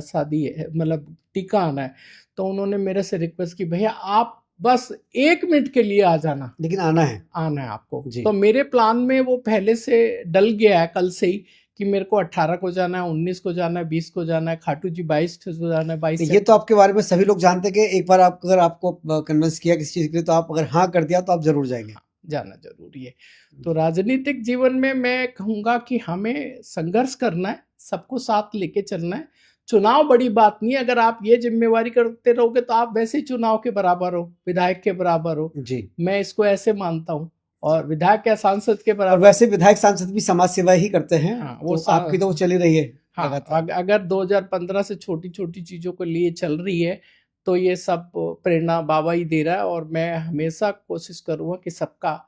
शादी है, मतलब टीका आना है। तो उन्होंने मेरे से रिक्वेस्ट की, भैया आप बस 1 मिनट के लिए आ जाना, लेकिन आना है। आना है आपको। जी। तो मेरे प्लान में वो पहले से डल गया है कल से ही कि मेरे को 18 को जाना है, 19 को जाना है, 20 को जाना है, खाटू जी 22 को जाना है, 22 ये तो आपके बारे में सभी लोग जानते हैं कि एक बार आप अगर आपको कन्विंस किया किसी चीज के लिए तो आप अगर हाँ कर दिया तो आप जरूर जाएंगे। जाना जरूरी है। तो राजनीतिक जीवन में मैं कहूँगा कि हमें संघर्ष करना है, सबको साथ लेके चलना है। चुनाव बड़ी बात नहीं है, अगर आप ये जिम्मेवारी करते रहोगे तो आप वैसे ही चुनाव के बराबर हो, विधायक के बराबर हो। जी। मैं इसको ऐसे मानता हूँ, और विधायक या सांसद के और बराबर। वैसे विधायक सांसद भी समाज सेवा ही करते हैं। हाँ, वो तो आपकी तो वो चली रही है। हाँ, अगर 2015 से छोटी छोटी चीजों को लिए चल रही है तो ये सब प्रेरणा बाबा ही दे रहा है, और मैं हमेशा कोशिश करूँगा कि सबका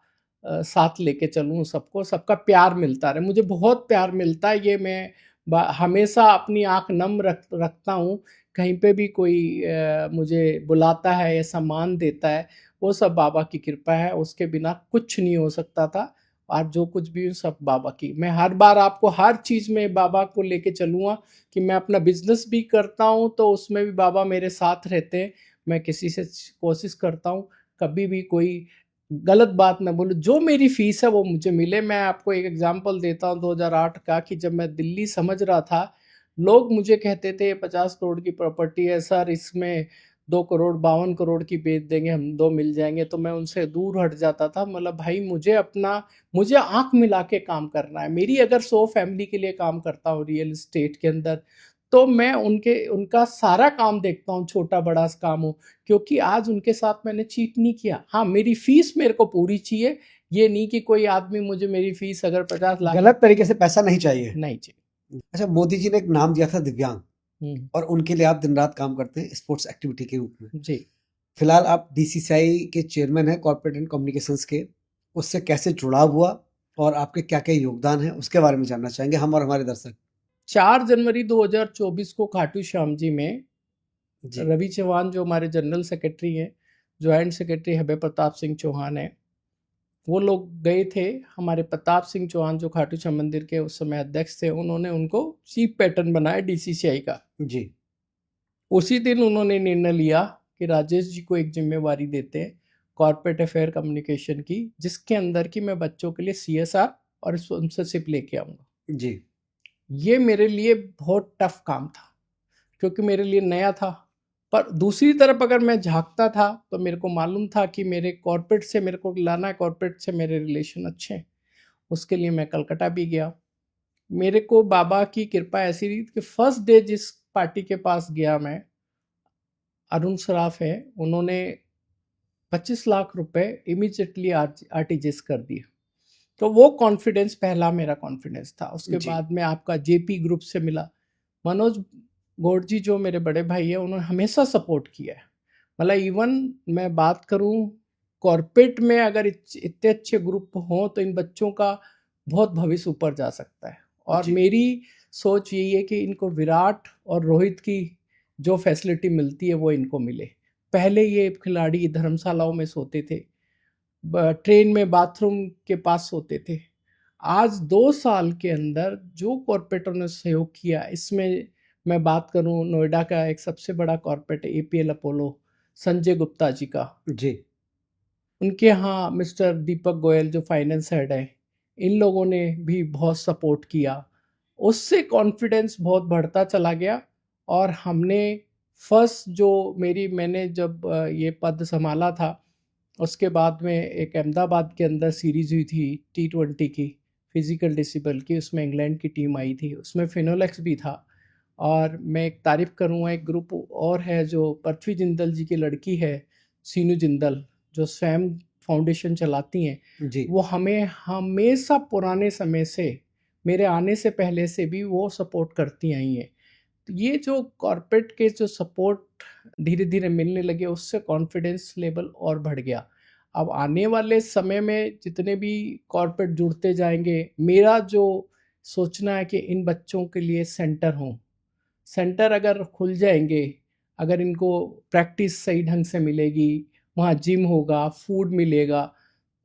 साथ लेके चलूँ, सबका प्यार मिलता रहे। मुझे बहुत प्यार मिलता है, ये मैं हमेशा अपनी आंख नम रखता हूँ। कहीं पे भी कोई मुझे बुलाता है या सम्मान देता है, वो सब बाबा की कृपा है, उसके बिना कुछ नहीं हो सकता था। आज जो कुछ भी हूँ सब बाबा की। मैं हर बार आपको हर चीज़ में बाबा को लेके चलूँगा, कि मैं अपना बिजनेस भी करता हूँ तो उसमें भी बाबा मेरे साथ रहते हैं। मैं किसी से कोशिश करता हूँ कभी भी कोई गलत बात ना बोलूँ, जो मेरी फीस है वो मुझे मिले। मैं आपको एक एग्जांपल देता हूँ 2008 का, कि जब मैं दिल्ली समझ रहा था, लोग मुझे कहते थे 50 करोड़ की प्रॉपर्टी है सर, इसमें 2 करोड़ 52 करोड़ की बेच देंगे हम, 2 मिल जाएंगे। तो मैं उनसे दूर हट जाता था। मतलब भाई मुझे आंख मिला के काम करना है। मेरी अगर 100 फैमिली के लिए काम करता हूँ रियल एस्टेट के अंदर, तो मैं उनका सारा काम देखता हूँ, छोटा बड़ा काम हो, क्योंकि आज उनके साथ मैंने चीट नहीं किया। हाँ, मेरी फीस मेरे को पूरी चाहिए, ये नहीं कि कोई आदमी मुझे मेरी फीस अगर 50 लाख, गलत तरीके से पैसा नहीं चाहिए। नहीं चाहिए। अच्छा, मोदी जी ने एक नाम दिया था दिव्यांग, और उनके लिए आप दिन रात काम करते हैं स्पोर्ट्स एक्टिविटी के रूप में। जी। फिलहाल आप बीसीसीआई के चेयरमैन हैं, कॉर्पोरेट एंड कम्युनिकेशंस के। उससे कैसे जुड़ाव हुआ और आपके क्या-क्या योगदान है, उसके बारे में जानना चाहेंगे हम और हमारे दर्शक। 4 जनवरी 2024 को खाटू श्याम जी में जी, रवि चौहान जो हमारे जनरल सेक्रेटरी हैं, जॉइंट सेक्रेटरी हबे प्रताप सिंह चौहान है, वो लोग गए थे। हमारे प्रताप सिंह चौहान जो खाटू श्याम मंदिर के उस समय अध्यक्ष थे, उन्होंने उनको चीफ पैटर्न बनाया डीसीसीआई का। जी, उसी दिन उन्होंने निर्णय लिया कि राजेश जी को एक जिम्मेवारी देते हैं कॉर्पोरेट अफेयर कम्युनिकेशन की, जिसके अंदर की मैं बच्चों के लिए सीएसआर और स्पॉन्सरशिप लेके आऊँगा। जी, ये मेरे लिए बहुत टफ काम था, क्योंकि मेरे लिए नया था। पर दूसरी तरफ अगर मैं झाँकता था तो मेरे को मालूम था कि मेरे कॉर्पोरेट से मेरे को लाना है, कॉर्पोरेट से मेरे रिलेशन अच्छे हैं। उसके लिए मैं कलकत्ता भी गया। मेरे को बाबा की कृपा ऐसी रही कि फर्स्ट डे जिस पार्टी के पास गया मैं, अरुण सराफ है, उन्होंने 25 लाख रुपए इमीडिएटली आरटीजीएस कर दिए। तो वो कॉन्फिडेंस पहला मेरा कॉन्फिडेंस था। उसके जी, बाद में आपका जेपी ग्रुप से मिला। मनोज गौड़ जी जो मेरे बड़े भाई हैं, उन्होंने हमेशा सपोर्ट किया है। मतलब इवन मैं बात करूं, कॉर्पोरेट में अगर इतने अच्छे ग्रुप हों तो इन बच्चों का बहुत भविष्य ऊपर जा सकता है। और जी, मेरी सोच यही है कि इनको विराट और रोहित की जो फैसिलिटी मिलती है वो इनको मिले। पहले ये खिलाड़ी धर्मशालाओं में सोते थे, ट्रेन में बाथरूम के पास सोते थे। आज 2 साल के अंदर जो कॉरपोरेटों ने सहयोग किया, इसमें मैं बात करूं नोएडा का एक सबसे बड़ा corporate APL Apollo, Sanjay Gupta ji का, जी, उनके यहाँ मिस्टर दीपक गोयल जो फाइनेंस हेड है, इन लोगों ने भी बहुत सपोर्ट किया। उससे कॉन्फिडेंस बहुत बढ़ता चला गया। और हमने फर्स्ट जो मैंने जब ये पद संभाला था, उसके बाद में एक अहमदाबाद के अंदर सीरीज हुई थी T20 की, फिजिकल डिसिबल की, उसमें इंग्लैंड की टीम आई थी, उसमें फिनोलेक्स भी था। और मैं एक तारीफ करूँगा, एक ग्रुप और है जो पृथ्वी जिंदल जी की लड़की है, सीनू जिंदल, जो स्वयं फाउंडेशन चलाती हैं। जी, वो हमें हमेशा पुराने समय से, मेरे आने से पहले से भी वो सपोर्ट करती आई हैं। तो ये जो कॉर्पोरेट के जो सपोर्ट धीरे धीरे मिलने लगे, उससे कॉन्फिडेंस लेवल और बढ़ गया। अब आने वाले समय में जितने भी कॉर्पोरेट जुड़ते जाएंगे, मेरा जो सोचना है कि इन बच्चों के लिए सेंटर हों। सेंटर अगर खुल जाएंगे, अगर इनको प्रैक्टिस सही ढंग से मिलेगी, वहाँ जिम होगा, फूड मिलेगा,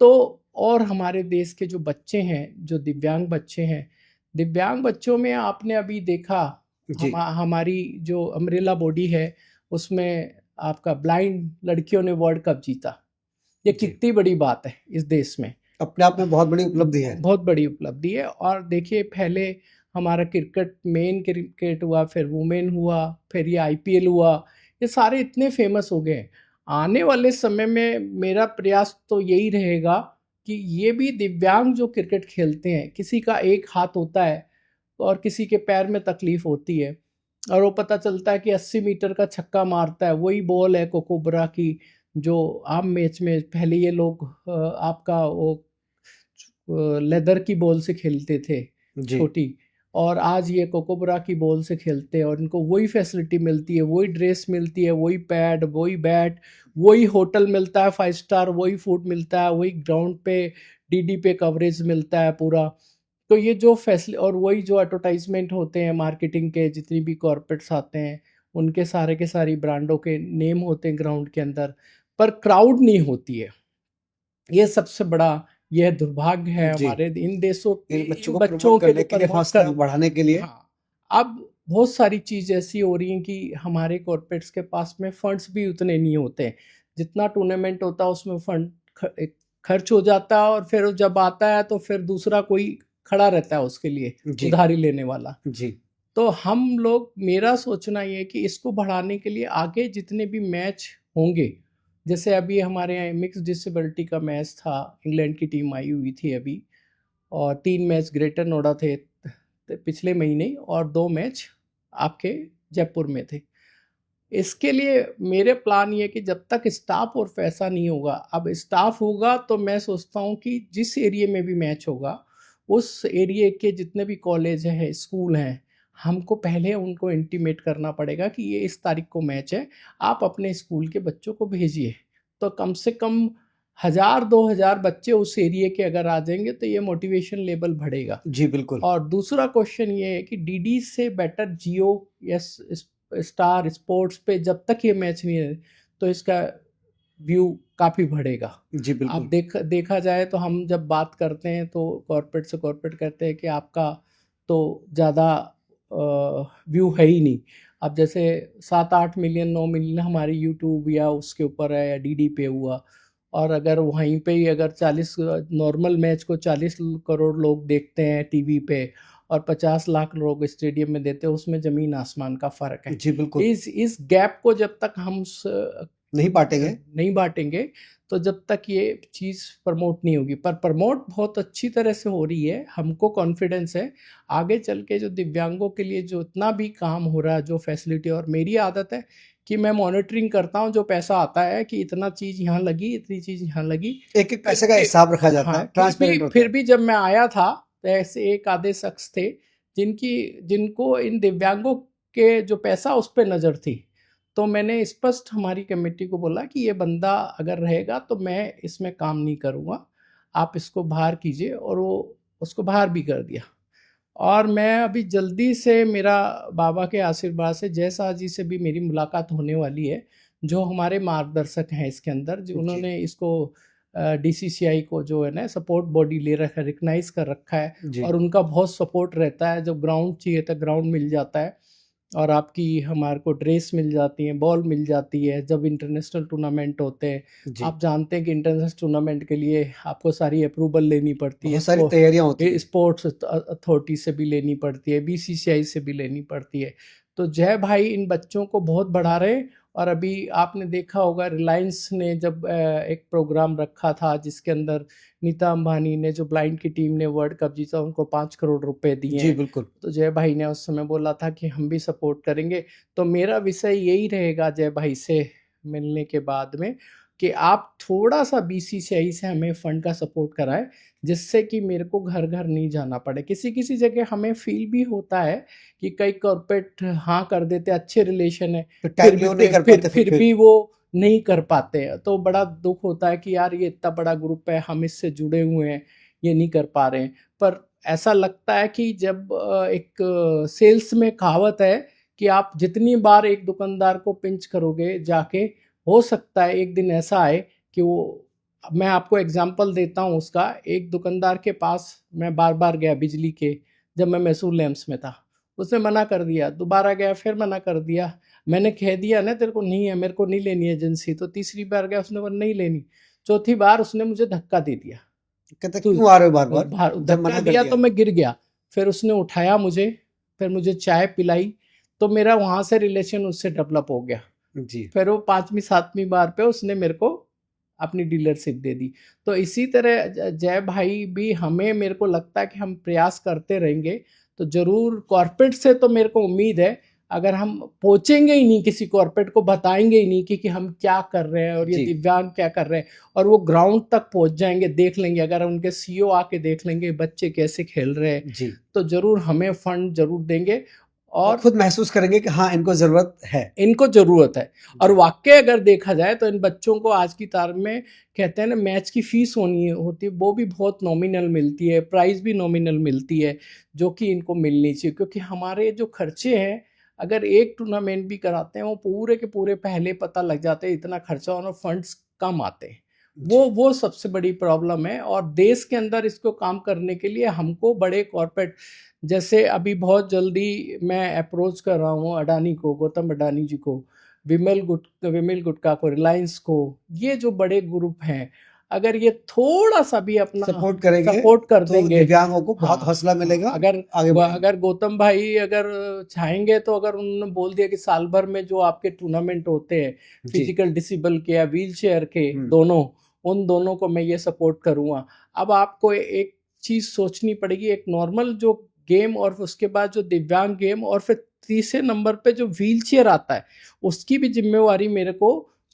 तो और हमारे देश के जो बच्चे हैं, जो दिव्यांग बच्चे हैं, दिव्यांग बच्चों में आपने अभी देखा, जी, हमारी जो अम्ब्रेला बॉडी है, उसमें आपका ब्लाइंड लड़कियों ने वर्ल्ड कप जीता। ये जी। कितनी बड़ी बात है इस देश में। अपने आप में बहुत बड़ी उपलब्धि है। बहुत बड़ी उपलब्धि है। और देखिए, पहले हमारा क्रिकेट, मेन क्रिकेट हुआ, फिर वुमेन हुआ, फिर ये आईपीएल हुआ, ये सारे इतने फेमस हो गए। आने वाले समय में मेरा प्रयास तो यही रहेगा कि ये भी दिव्यांग जो क्रिकेट खेलते हैं, किसी का एक हाथ होता है और किसी के पैर में तकलीफ होती है, और वो पता चलता है कि 80 मीटर का छक्का मारता है, वही बॉल है कोकोबरा की, जो आम मैच में पहले ये लोग आपका वो लेदर की बॉल से खेलते थे, जी, छोटी, और आज ये कोकोबरा की बॉल से खेलते हैं, और इनको वही फैसिलिटी मिलती है, वही ड्रेस मिलती है, वही पैड, वही बैट, वही होटल मिलता है 5 स्टार, वही फूड मिलता है, वही ग्राउंड पे डीडी पे कवरेज मिलता है पूरा। तो ये जो फैसिलिटी, और वही जो एडवर्टाइजमेंट होते हैं मार्केटिंग के, जितनी भी कॉर्पोरेट्स आते हैं, उनके सारे के सारी ब्रांडों के नेम होते हैं ग्राउंड के अंदर, पर क्राउड नहीं होती है। ये सबसे बड़ा यह दुर्भाग्य है जी। हमारे इन देशों, इन बच्चों इन को बच्चों प्रमोट के लिए करने के लिए, प्रमोट हौसला कर। बढ़ाने के लिए। हाँ, अब बहुत सारी चीज़ ऐसी हो रही हैं कि हमारे कॉर्पोरेट्स के पास में फंड्स भी उतने नहीं होते हैं। जितना टूर्नामेंट होता है उसमें फंड खर्च हो जाता है, और फिर जब आता है तो फिर दूसरा कोई खड़ा रहता है उसके लिए, जी, उधारी लेने वाला। जी, तो हम लोग, मेरा सोचना ये है कि इसको बढ़ाने के लिए आगे जितने भी मैच होंगे, जैसे अभी हमारे यहाँ मिक्स डिसेबिलिटी का मैच था, इंग्लैंड की टीम आई हुई थी अभी, और 3 मैच ग्रेटर नोएडा थे पिछले महीने ही, और 2 मैच आपके जयपुर में थे। इसके लिए मेरे प्लान ये कि जब तक स्टाफ और पैसा नहीं होगा, अब स्टाफ होगा तो मैं सोचता हूँ कि जिस एरिया में भी मैच होगा, उस एरिया के जितने भी कॉलेज हैं, स्कूल हैं, हमको पहले उनको इंटीमेट करना पड़ेगा कि ये इस तारीख को मैच है, आप अपने स्कूल के बच्चों को भेजिए। तो कम से कम 1000-2000 बच्चे उस एरिया के अगर आ जाएंगे तो ये मोटिवेशन लेवल बढ़ेगा। जी बिल्कुल। और दूसरा क्वेश्चन ये है कि डीडी से बेटर जियो या स्टार स्पोर्ट्स पे जब तक ये मैच नहीं है तो इसका व्यू काफ़ी बढ़ेगा। जी अब बिल्कुल। देखा जाए तो हम जब बात करते हैं तो कॉर्पोरेट से कॉर्पोरेट कहते हैं कि आपका तो ज़्यादा व्यू है ही नहीं। अब जैसे 7-8 मिलियन 9 मिलियन हमारी यूट्यूब या उसके ऊपर है या डीडी पे हुआ, और अगर वहीं पे ही अगर 40 नॉर्मल मैच को 40 करोड़ लोग देखते हैं टीवी पे और 50 लाख लोग स्टेडियम में देते हैं, उसमें ज़मीन आसमान का फ़र्क है। जी बिल्कुल। इस गैप को जब तक हम नहीं बांटेंगे तो जब तक ये चीज़ प्रमोट नहीं होगी, पर प्रमोट बहुत अच्छी तरह से हो रही है। हमको कॉन्फिडेंस है आगे चल के जो दिव्यांगों के लिए जो इतना भी काम हो रहा है, जो फैसिलिटी, और मेरी आदत है कि मैं मॉनिटरिंग करता हूँ जो पैसा आता है कि इतना चीज़ यहाँ लगी, इतनी चीज़ यहाँ लगी, एक एक पैसे का हिसाब रखा जाता हाँ, है, ट्रांसपेरेंट होता फिर है। भी जब मैं आया था तो ऐसे एक आधे शख्स थे जिनको इन दिव्यांगों के जो पैसा उस पर नज़र थी। तो मैंने स्पष्ट हमारी कमेटी को बोला कि ये बंदा अगर रहेगा तो मैं इसमें काम नहीं करूँगा, आप इसको बाहर कीजिए, और वो उसको बाहर भी कर दिया। और मैं अभी जल्दी से, मेरा बाबा के आशीर्वाद से जय शाह जी से भी मेरी मुलाकात होने वाली है, जो हमारे मार्गदर्शक हैं इसके अंदर, जो उन्होंने इसको डीसीसीआई को जो है ना सपोर्ट बॉडी ले रखा है, रिकग्नाइज कर रखा है, जी। और उनका बहुत सपोर्ट रहता है। जब ग्राउंड चाहिए तो ग्राउंड मिल जाता है, और आपकी हमारे को ड्रेस मिल जाती है, बॉल मिल जाती है जब इंटरनेशनल टूर्नामेंट होते हैं। जी। आप जानते हैं कि इंटरनेशनल टूर्नामेंट के लिए आपको सारी अप्रूवल लेनी पड़ती है, बहुत सारी तैयारियां होती है, स्पोर्ट्स अथॉरिटी से भी लेनी पड़ती है, बीसीसीआई से भी लेनी पड़ती है। तो जय भाई इन बच्चों को बहुत बढ़ा रहे। और अभी आपने देखा होगा रिलायंस ने जब एक प्रोग्राम रखा था जिसके अंदर नीता अंबानी ने, जो ब्लाइंड की टीम ने वर्ल्ड कप जीता, उनको 5 करोड़ रुपए दिए जी हैं। बिल्कुल। तो जय भाई ने उस समय बोला था कि हम भी सपोर्ट करेंगे। तो मेरा विषय यही रहेगा जय भाई से मिलने के बाद में, कि आप थोड़ा सा बीसीसीआई से हमें फंड का सपोर्ट कराएं, जिससे कि मेरे को घर घर नहीं जाना पड़े। किसी किसी जगह हमें फील भी होता है कि कई कॉर्पोरेट हाँ कर देते, अच्छे रिलेशन है, फिर भी वो नहीं कर पाते हैं, तो बड़ा दुख होता है कि यार ये इतना बड़ा ग्रुप है, हम इससे जुड़े हुए हैं, ये नहीं कर पा रहे हैं। पर ऐसा लगता है कि जब एक सेल्स में कहावत है कि आप जितनी बार एक दुकानदार को पिंच करोगे जाके, हो सकता है एक दिन ऐसा आए कि वो, मैं आपको एग्जांपल देता हूँ उसका। एक दुकानदार के पास मैं बार बार गया बिजली के, जब मैं मैसूर लैंप्स में था, उसने मना कर दिया, दोबारा गया फिर मना कर दिया। मैंने कह दिया ना तेरे को नहीं है, मेरे को नहीं लेनी एजेंसी, तो तीसरी बार गया, उसने बोला नहीं लेनी। चौथी बार उसने मुझे धक्का दे दिया, कहते तो क्यों आ रहे हो बार बार, धक्का दिया तो मैं गिर गया। फिर उसने उठाया मुझे, फिर मुझे चाय पिलाई, तो मेरा वहां से रिलेशन उससे डेवलप हो गया। जी। फिर वो 5वीं 7वीं बार पे उसने मेरे को अपनी डीलरशिप दे दी। तो इसी तरह जय भाई भी, हमें, मेरे को लगता है कि हम प्रयास करते रहेंगे तो जरूर। कॉर्पोरेट से तो मेरे को उम्मीद है, अगर हम पहुंचेंगे ही नहीं, किसी कॉर्पोरेट को बताएंगे ही नहीं कि हम क्या कर रहे हैं और ये दिव्यांग क्या कर रहे हैं, और वो ग्राउंड तक पहुंच जाएंगे, देख लेंगे, अगर उनके सीईओ आके देख लेंगे बच्चे कैसे खेल रहे हैं, जी, तो जरूर हमें फंड जरूर देंगे और खुद महसूस करेंगे कि हाँ इनको जरूरत है, इनको जरूरत है। और वाकई अगर देखा जाए तो इन बच्चों को आज की तारीख में, कहते हैं ना, मैच की फीस होती है, वो भी बहुत नॉमिनल मिलती है, प्राइस भी नॉमिनल मिलती है, जो कि इनको मिलनी चाहिए। क्योंकि हमारे जो खर्चे हैं, अगर एक टूर्नामेंट भी कराते हैं, वो पूरे के पूरे पहले पता लग जाते हैं, इतना खर्चा और फंड्स कम आते हैं। वो सबसे बड़ी प्रॉब्लम है। और देश के अंदर इसको काम करने के लिए हमको बड़े कॉर्पोरेट, जैसे अभी बहुत जल्दी मैं अप्रोच कर रहा हूँ अडानी को, गौतम अडानी जी को, विमल गुटका को, रिलायंस को, ये जो बड़े ग्रुप हैं, अगर ये थोड़ा सा भी अपना सपोर्ट कर तो देंगे, दिव्यांगों को बहुत हौसला मिलेगा। अगर गौतम भाई अगर चाहेंगे तो, अगर उन्होंने बोल दिया कि साल भर में जो आपके टूर्नामेंट होते हैं, फिजिकल डिसेबल के या व्हील चेयर के, दोनों, उन दोनों को मैं ये सपोर्ट करूँगा। अब आपको एक चीज़ सोचनी पड़ेगी, एक नॉर्मल जो गेम और उसके बाद जो दिव्यांग गेम, और फिर तीसरे नंबर पे जो व्हील चेयर आता है, उसकी भी जिम्मेवारी मेरे को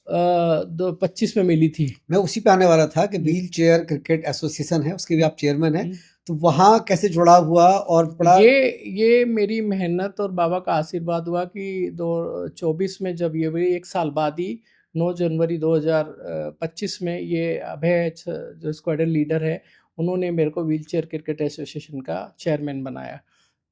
2025 में मिली थी। मैं उसी पे आने वाला था कि व्हील चेयर क्रिकेट एसोसिएशन है, उसके भी आप चेयरमैन हैं, तो वहाँ कैसे जुड़ा हुआ और पड़ा? ये मेरी मेहनत और बाबा का आशीर्वाद हुआ कि 2024 में जब ये एक साल बाद ही 9 जनवरी 2025 में ये अभय जो स्क्वाड्रन लीडर है, उन्होंने मेरे को व्हीलचेयर क्रिकेट एसोसिएशन का चेयरमैन बनाया।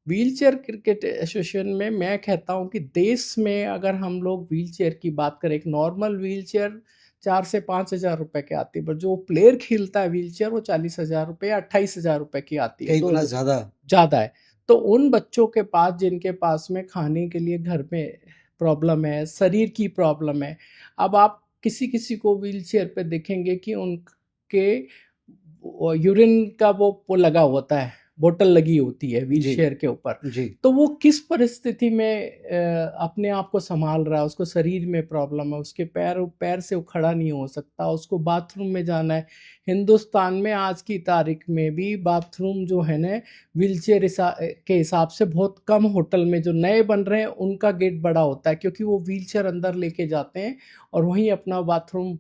व्हीलचेयर क्रिकेट एसोसिएशन में मैं कहता हूँ कि देश में अगर हम लोग व्हीलचेयर की बात करें, एक नॉर्मल व्हीलचेयर 4 से 5,000 रुपए की आती है, पर जो प्लेयर खेलता है व्हीलचेयर वो 40,000 रुपए या 28,000 रुपए की आती है। कई तो गुना ज्यादा। ज़्यादा है। तो उन बच्चों के पास जिनके पास में खाने के लिए घर में प्रॉब्लम है, शरीर की प्रॉब्लम है, अब आप किसी-किसी को व्हीलचेयर पे देखेंगे कि उनके यूरिन का वो लगा होता है, बोतल लगी होती है व्हीलचेयर के ऊपर। जी तो वो किस परिस्थिति में अपने आप को संभाल रहा है, उसको शरीर में प्रॉब्लम है, उसके पैर से वो खड़ा नहीं हो सकता, उसको बाथरूम में जाना है। हिंदुस्तान में आज की तारीख में भी बाथरूम जो है ना व्हीलचेयर के हिसाब से बहुत कम होटल में जो नए बन रहे हैं उनका गेट बड़ा होता है, क्योंकि वो व्हीलचेयर अंदर लेके जाते हैं और वहीं अपना बाथरूम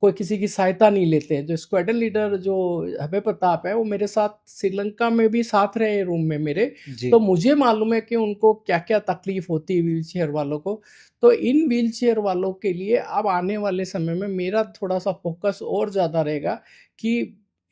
कोई किसी की सहायता नहीं लेते हैं। जो स्क्वाड्रन लीडर जो अभय प्रताप है, वो मेरे साथ श्रीलंका में भी साथ रहे रूम में मेरे, जी तो मुझे मालूम है कि उनको क्या क्या तकलीफ होती है व्हीलचेयर वालों को। तो इन व्हीलचेयर वालों के लिए अब आने वाले समय में मेरा थोड़ा सा फोकस और ज़्यादा रहेगा कि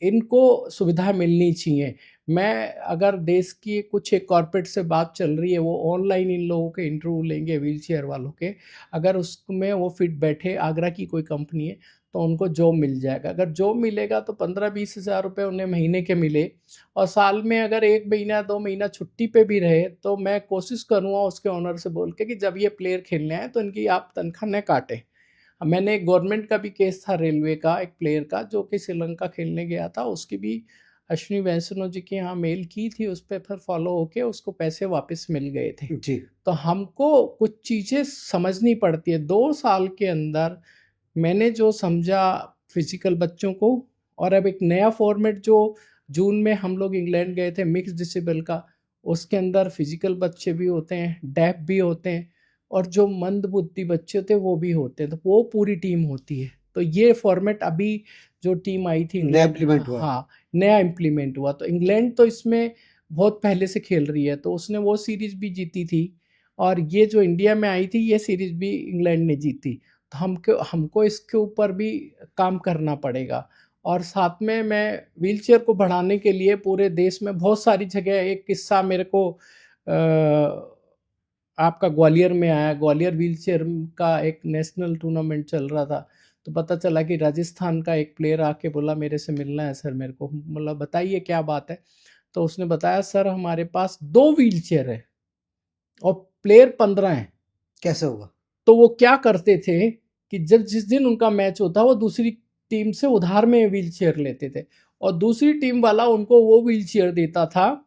इनको सुविधा मिलनी चाहिए। मैं अगर देश की कुछ एक कॉर्पोरेट से बात चल रही है, वो ऑनलाइन इन लोगों के इंटरव्यू लेंगे व्हीलचेयर वालों के, अगर उसमें वो फिट बैठे, आगरा की कोई कंपनी है, तो उनको जॉब मिल जाएगा। अगर जॉब मिलेगा तो 15-20 हज़ार रुपये उन्हें महीने के मिले, और साल में अगर 1 महीना 2 महीना छुट्टी पे भी रहे, तो मैं कोशिश करूँगा उसके ओनर से बोल के कि जब ये प्लेयर खेलने आए तो इनकी आप तनख्वाह न काटें। मैंने एक गवर्नमेंट का भी केस था, रेलवे का एक प्लेयर का जो कि श्रीलंका खेलने गया था, उसकी भी अश्विनी वैष्णव जी के यहाँ मेल की थी, उस पर फिर फॉलो होके उसको पैसे वापस मिल गए थे। जी तो हमको कुछ चीज़ें समझनी पड़ती है। 2 साल के अंदर मैंने जो समझा फिजिकल बच्चों को, और अब एक नया फॉर्मेट जो जून में हम लोग इंग्लैंड गए थे मिक्स डिसेबल का, उसके अंदर फिजिकल बच्चे भी होते हैं, डेफ भी होते हैं, और जो मंद बुद्धि बच्चे होते हैं वो भी होते हैं, तो वो पूरी टीम होती है। तो ये फॉर्मेट अभी जो टीम आई थी नया इंग्लैंड, इम्प्लीमेंट हुआ। हाँ नया इम्प्लीमेंट हुआ। तो इंग्लैंड तो इसमें बहुत पहले से खेल रही है, तो उसने वो सीरीज भी जीती थी, और ये जो इंडिया में आई थी ये सीरीज भी इंग्लैंड ने जीती। तो हमको इसके ऊपर भी काम करना पड़ेगा। और साथ में मैं व्हीलचेयर को बढ़ाने के लिए पूरे देश में बहुत सारी जगह, एक किस्सा मेरे को आपका ग्वालियर में आया। ग्वालियर व्हीलचेयर का एक नेशनल टूर्नामेंट चल रहा था, तो पता चला कि राजस्थान का एक प्लेयर आके बोला मेरे से मिलना है सर मेरे को। मतलब बताइए क्या बात है। तो उसने बताया सर हमारे पास 2 व्हीलचेयर है और प्लेयर 15 हैं। कैसे होगा? तो वो क्या करते थे कि जब जिस दिन उनका मैच होता वो दूसरी टीम से उधार में व्हीलचेयर लेते थे, और दूसरी टीम वाला उनको वो व्हीलचेयर देता था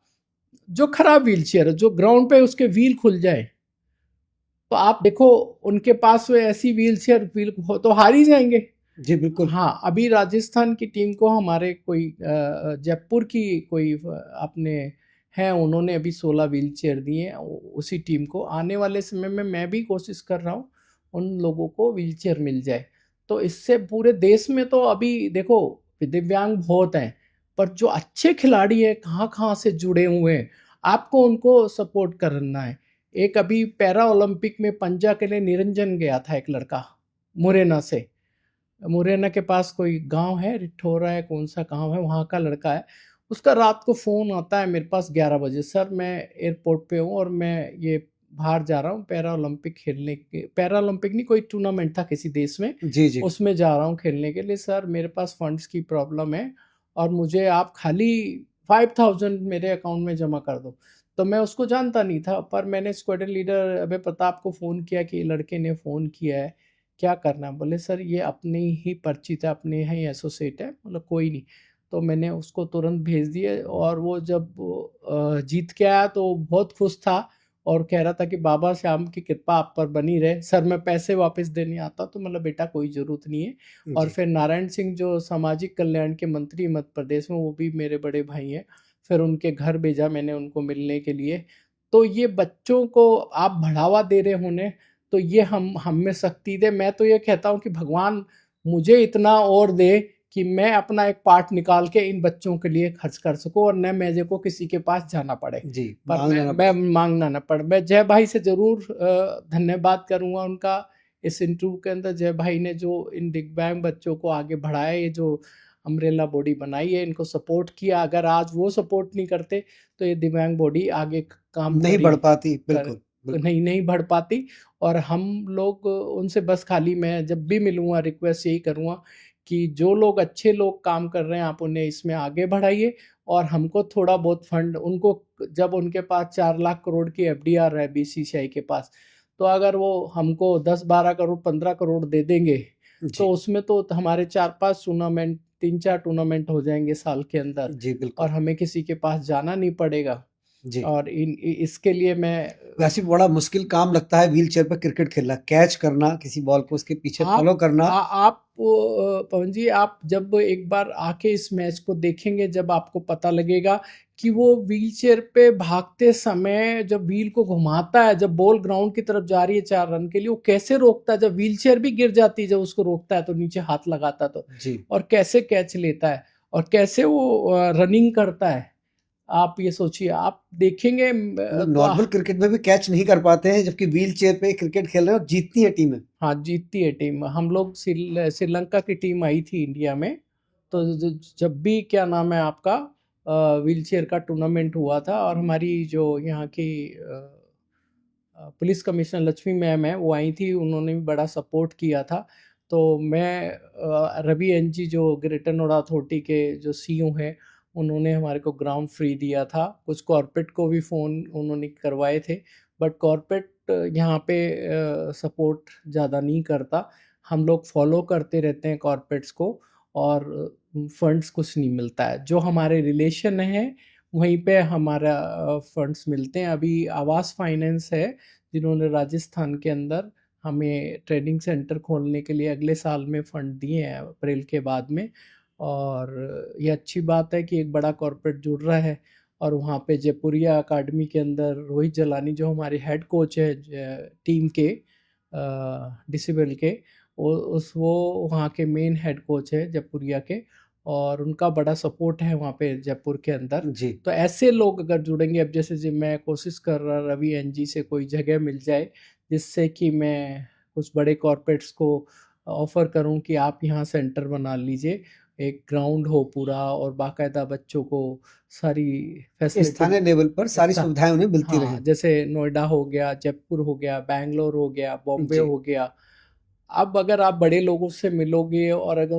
जो खराब व्हीलचेयर है, जो ग्राउंड पे उसके व्हील खुल जाए। तो आप देखो उनके पास वो ऐसी व्हीलचेयर व्हील हो तो हार ही जाएंगे। जी बिल्कुल। हाँ, अभी राजस्थान की टीम को हमारे कोई जयपुर की कोई अपने हैं, उन्होंने अभी 16 व्हीलचेयर दिए हैं उसी टीम को। आने वाले समय में मैं भी कोशिश कर रहा हूँ उन लोगों को व्हीलचेयर मिल जाए। तो इससे पूरे देश में तो अभी देखो दिव्यांग बहुत हैं, पर जो अच्छे खिलाड़ी हैं कहाँ-कहाँ से जुड़े हुए हैं, आपको उनको सपोर्ट करना है। एक अभी पैरा ओलंपिक में पंजा के लिए निरंजन गया था एक लड़का, मुरैना से। मुरैना के पास कोई गांव है, रिठौरा है, कौन सा गांव है, वहाँ का लड़का है। उसका रात को फ़ोन आता है मेरे पास 11 बजे, सर मैं एयरपोर्ट पे हूँ और मैं ये बाहर जा रहा हूँ पैरा ओलंपिक खेलने के, पैरा ओलंपिक नहीं कोई टूर्नामेंट था किसी देश में, जी जी उसमें जा रहा हूँ खेलने के लिए। सर मेरे पास फंड्स की प्रॉब्लम है और मुझे आप खाली 5,000 मेरे अकाउंट में जमा कर दो। तो मैं उसको जानता नहीं था, पर मैंने स्क्वाड्रन लीडर अभय प्रताप को फ़ोन किया कि लड़के ने फ़ोन किया है, क्या करना है? बोले सर ये अपने ही परिचित है, अपने ही एसोसिएट है। मतलब कोई नहीं। तो मैंने उसको तुरंत भेज दिए, और वो जब जीत के आया तो बहुत खुश था और कह रहा था कि बाबा श्याम की कृपा आप पर बनी रहे। सर मैं पैसे वापस देने आता, तो मतलब बेटा कोई ज़रूरत नहीं है। और जी फिर नारायण सिंह जो सामाजिक कल्याण के मंत्री मध्य प्रदेश में, वो भी मेरे बड़े भाई हैं। फिर उनके घर भेजा मैंने उनको मिलने के लिए। तो ये बच्चों को आप बढ़ावा दे रहे होने, तो ये हम में शक्ति दे। मैं तो ये कहता हूँ कि भगवान मुझे इतना और दे कि मैं अपना एक पार्ट निकाल के इन बच्चों के लिए खर्च कर सकूं, और न मुझे को किसी के पास जाना पड़े। जी पर मांग लेना मैं मांगना न पड़े। मैं जय भाई से ज़रूर धन्यवाद करूँगा उनका इस इंटरव्यू के अंदर जय भाई ने जो इन दिव्यांग बच्चों को आगे बढ़ाया, ये जो अम्ब्रेला बॉडी बनाई है, इनको सपोर्ट किया, अगर आज वो सपोर्ट नहीं करते तो ये दिव्यांग बॉडी आगे काम नहीं बढ़ पाती, बिल्कुल बिल्कुल। नहीं बढ़ पाती। और हम लोग उनसे बस खाली, मैं जब भी मिलूंगा रिक्वेस्ट यही करूंगा कि जो लोग अच्छे लोग काम कर रहे हैं आप उन्हें इसमें आगे बढ़ाइए, और हमको थोड़ा बहुत फंड उनको, जब उनके पास 4 लाख करोड़ की एफडीआर है बीसीसीआई के पास, तो अगर वो हमको 10-12 करोड़ 15 करोड़ दे देंगे तो उसमें तो हमारे 4-5 टूर्नामेंट 3-4 टूर्नामेंट हो जाएंगे साल के अंदर, जी बिल्कुल। और हमें किसी के पास जाना नहीं पड़ेगा। जी। और इसके लिए मैं, वैसे बड़ा मुश्किल काम लगता है व्हील चेयर पर क्रिकेट खेलना, कैच करना, किसी बॉल को उसके पीछे फॉलो करना। आप पवन जी, आप जब एक बार आके इस मैच को देखेंगे, जब आपको पता लगेगा कि वो व्हील चेयर पे भागते समय जब व्हील को घुमाता है, जब बॉल ग्राउंड की तरफ जा रही है 4 रन के लिए, वो कैसे रोकता है, जब व्हील चेयर भी गिर जाती है, जब उसको रोकता है तो नीचे हाथ लगाता तो, जी। और कैसे कैच लेता है, और कैसे वो रनिंग करता है। आप ये सोचिए, आप देखेंगे मतलब तो नॉर्मल क्रिकेट में भी कैच नहीं कर पाते हैं, जबकि व्हील चेयर पे क्रिकेट खेल रहे हैं और जीतती है टीमें। हाँ, जीतती है टीम। हम लोग श्रीलंका की टीम आई थी इंडिया में, तो जब भी क्या नाम है आपका व्हील चेयर का टूर्नामेंट हुआ था, और हमारी जो यहाँ की पुलिस कमिश्नर लक्ष्मी मैम है वो आई थी, उन्होंने भी बड़ा सपोर्ट किया था। तो मैं रवि एनजी जो ग्रेटर नोएडा अथॉरिटी के जो सीईओ हैं, उन्होंने हमारे को ग्राउंड फ्री दिया था। कुछ कॉर्पोरेट को भी फ़ोन उन्होंने करवाए थे, बट कॉर्पोरेट यहाँ पे सपोर्ट ज़्यादा नहीं करता। हम लोग फॉलो करते रहते हैं कॉर्पोरेट्स को, और फंड्स कुछ नहीं मिलता है। जो हमारे रिलेशन है वहीं पे हमारा फंड्स मिलते हैं। अभी आवास फाइनेंस है जिन्होंने राजस्थान के अंदर हमें ट्रेनिंग सेंटर खोलने के लिए अगले साल में फंड दिए हैं अप्रैल के बाद में। और ये अच्छी बात है कि एक बड़ा कॉर्पोरेट जुड़ रहा है, और वहाँ पे जयपुरिया अकाडमी के अंदर रोहित जलानी जो हमारे हेड कोच है टीम के डिसेबल के, वो वहाँ के मेन हेड कोच है जयपुरिया के, और उनका बड़ा सपोर्ट है वहाँ पे जयपुर के अंदर। जी। तो ऐसे लोग अगर जुड़ेंगे, अब जैसे मैं कोशिश कर रहा रवि एनजी से कोई जगह मिल जाए जिससे कि मैं कुछ बड़े कॉर्पोरेट्स को ऑफर करूं कि आप यहाँ सेंटर बना लीजिए, एक ग्राउंड हो पूरा, और बाकायदा बच्चों को सारी फैसिलिटी, स्थानीय लेवल पर सारी सुविधाएं उन्हें मिलती हाँ, रहें। जैसे नोएडा हो गया, जयपुर हो गया, बैंगलोर हो गया, बॉम्बे जी। हो गया। अब अगर आप बड़े लोगों से मिलोगे, और अगर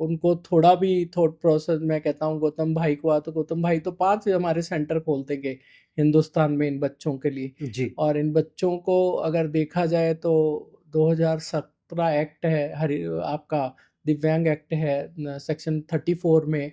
उनको थोड़ा भी थॉट प्रोसेस, मैं कहता हूँ गौतम भाई को आ, तो गौतम भाई तो 5 हमारे सेंटर खोल देंगे हिंदुस्तान में इन बच्चों के लिए। जी। और इन बच्चों को अगर देखा जाए तो 2017 एक्ट है, हरि आपका दिव्यांग एक्ट है सेक्शन 34 में,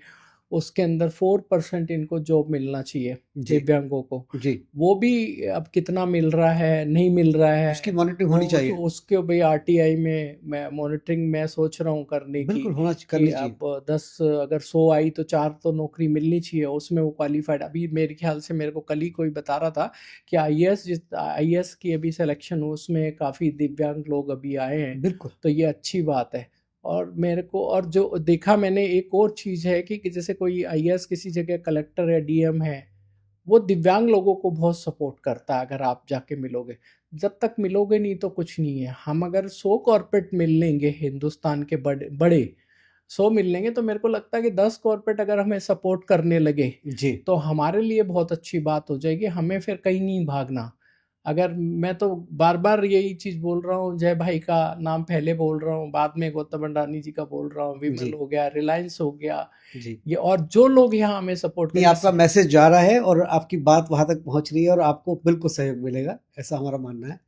उसके अंदर 4% इनको जॉब मिलना चाहिए जी। दिव्यांगों को। जी। वो भी अब कितना मिल रहा है, नहीं मिल रहा है, उसकी मॉनिटरिंग होनी चाहिए। उसके भाई आरटीआई में मैं मॉनिटरिंग मैं सोच रहा हूँ करने की, बिल्कुल कि करनी चाहिए। अब 10 अगर 100 आई तो 4 तो नौकरी मिलनी चाहिए, उसमें वो क्वालिफाइड। अभी मेरे ख्याल से मेरे को कल ही कोई बता रहा था कि आईएएस की अभी सिलेक्शन हो, उसमें काफ़ी दिव्यांग लोग अभी आए हैं। बिल्कुल। तो ये अच्छी बात है। और मेरे को, और जो देखा मैंने एक और चीज़ है कि जैसे कोई आईएएस किसी जगह कलेक्टर या डीएम है, वो दिव्यांग लोगों को बहुत सपोर्ट करता है। अगर आप जाके मिलोगे, जब तक मिलोगे नहीं तो कुछ नहीं है। हम अगर 100 कॉर्पोरेट मिल लेंगे हिंदुस्तान के बड़े बड़े 100 मिल लेंगे, तो मेरे को लगता है कि 10 कॉर्पोरेट अगर हमें सपोर्ट करने लगे जी। तो हमारे लिए बहुत अच्छी बात हो जाएगी। हमें फिर कहीं नहीं भागना। अगर मैं तो बार बार यही चीज़ बोल रहा हूँ, जय भाई का नाम पहले बोल रहा हूँ, बाद में गौतम अंडानी जी का बोल रहा हूँ, विमल जी। हो गया, रिलायंस हो गया, जी। ये और जो लोग यहाँ हमें सपोर्ट नहीं, करेंगे। आपका मैसेज जा रहा है और आपकी बात वहां तक पहुंच रही है और आपको बिल्कुल सहयोग मिलेगा, ऐसा हमारा मानना है।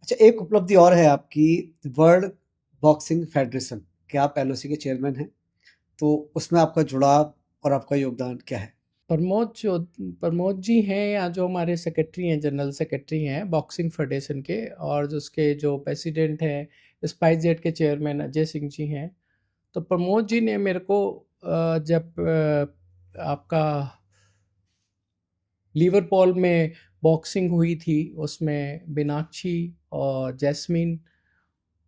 अच्छा, एक उपलब्धि और है आपकी, वर्ल्ड बॉक्सिंग फेडरेशन के आप एलओसी के चेयरमैन हैं, तो उसमें आपका जुड़ाव और आपका योगदान क्या है? प्रमोद जी हैं, या जो हमारे सेक्रेटरी हैं, जनरल सेक्रेटरी हैं बॉक्सिंग फेडरेशन के, और जो उसके जो प्रेसिडेंट हैं स्पाइस जेट के चेयरमैन अजय सिंह जी हैं। तो प्रमोद जी ने मेरे को जब आपका लिवरपूल में बॉक्सिंग हुई थी, उसमें मीनाक्षी और जैस्मिन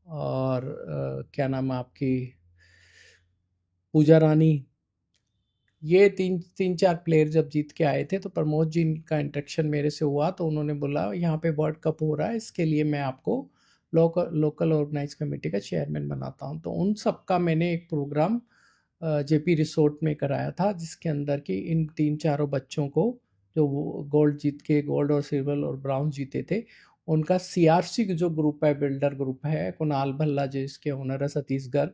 और क्या नाम है आपकी, पूजा रानी, ये तीन चार प्लेयर जब जीत के आए थे, तो प्रमोद जी का इंटरेक्शन मेरे से हुआ। तो उन्होंने बोला यहाँ पे वर्ल्ड कप हो रहा है, इसके लिए मैं आपको लोकल ऑर्गेनाइज कमेटी का चेयरमैन बनाता हूँ। तो उन सब का मैंने एक प्रोग्राम जेपी रिसोर्ट में कराया था, जिसके अंदर कि इन 3-4 बच्चों को जो वो गोल्ड और सिल्वर और ब्राउन जीते थे, उनका सीआरसी जो ग्रुप है, बिल्डर ग्रुप है, कुणाल भल्ला जिसके ओनर है सतीश गर्ग,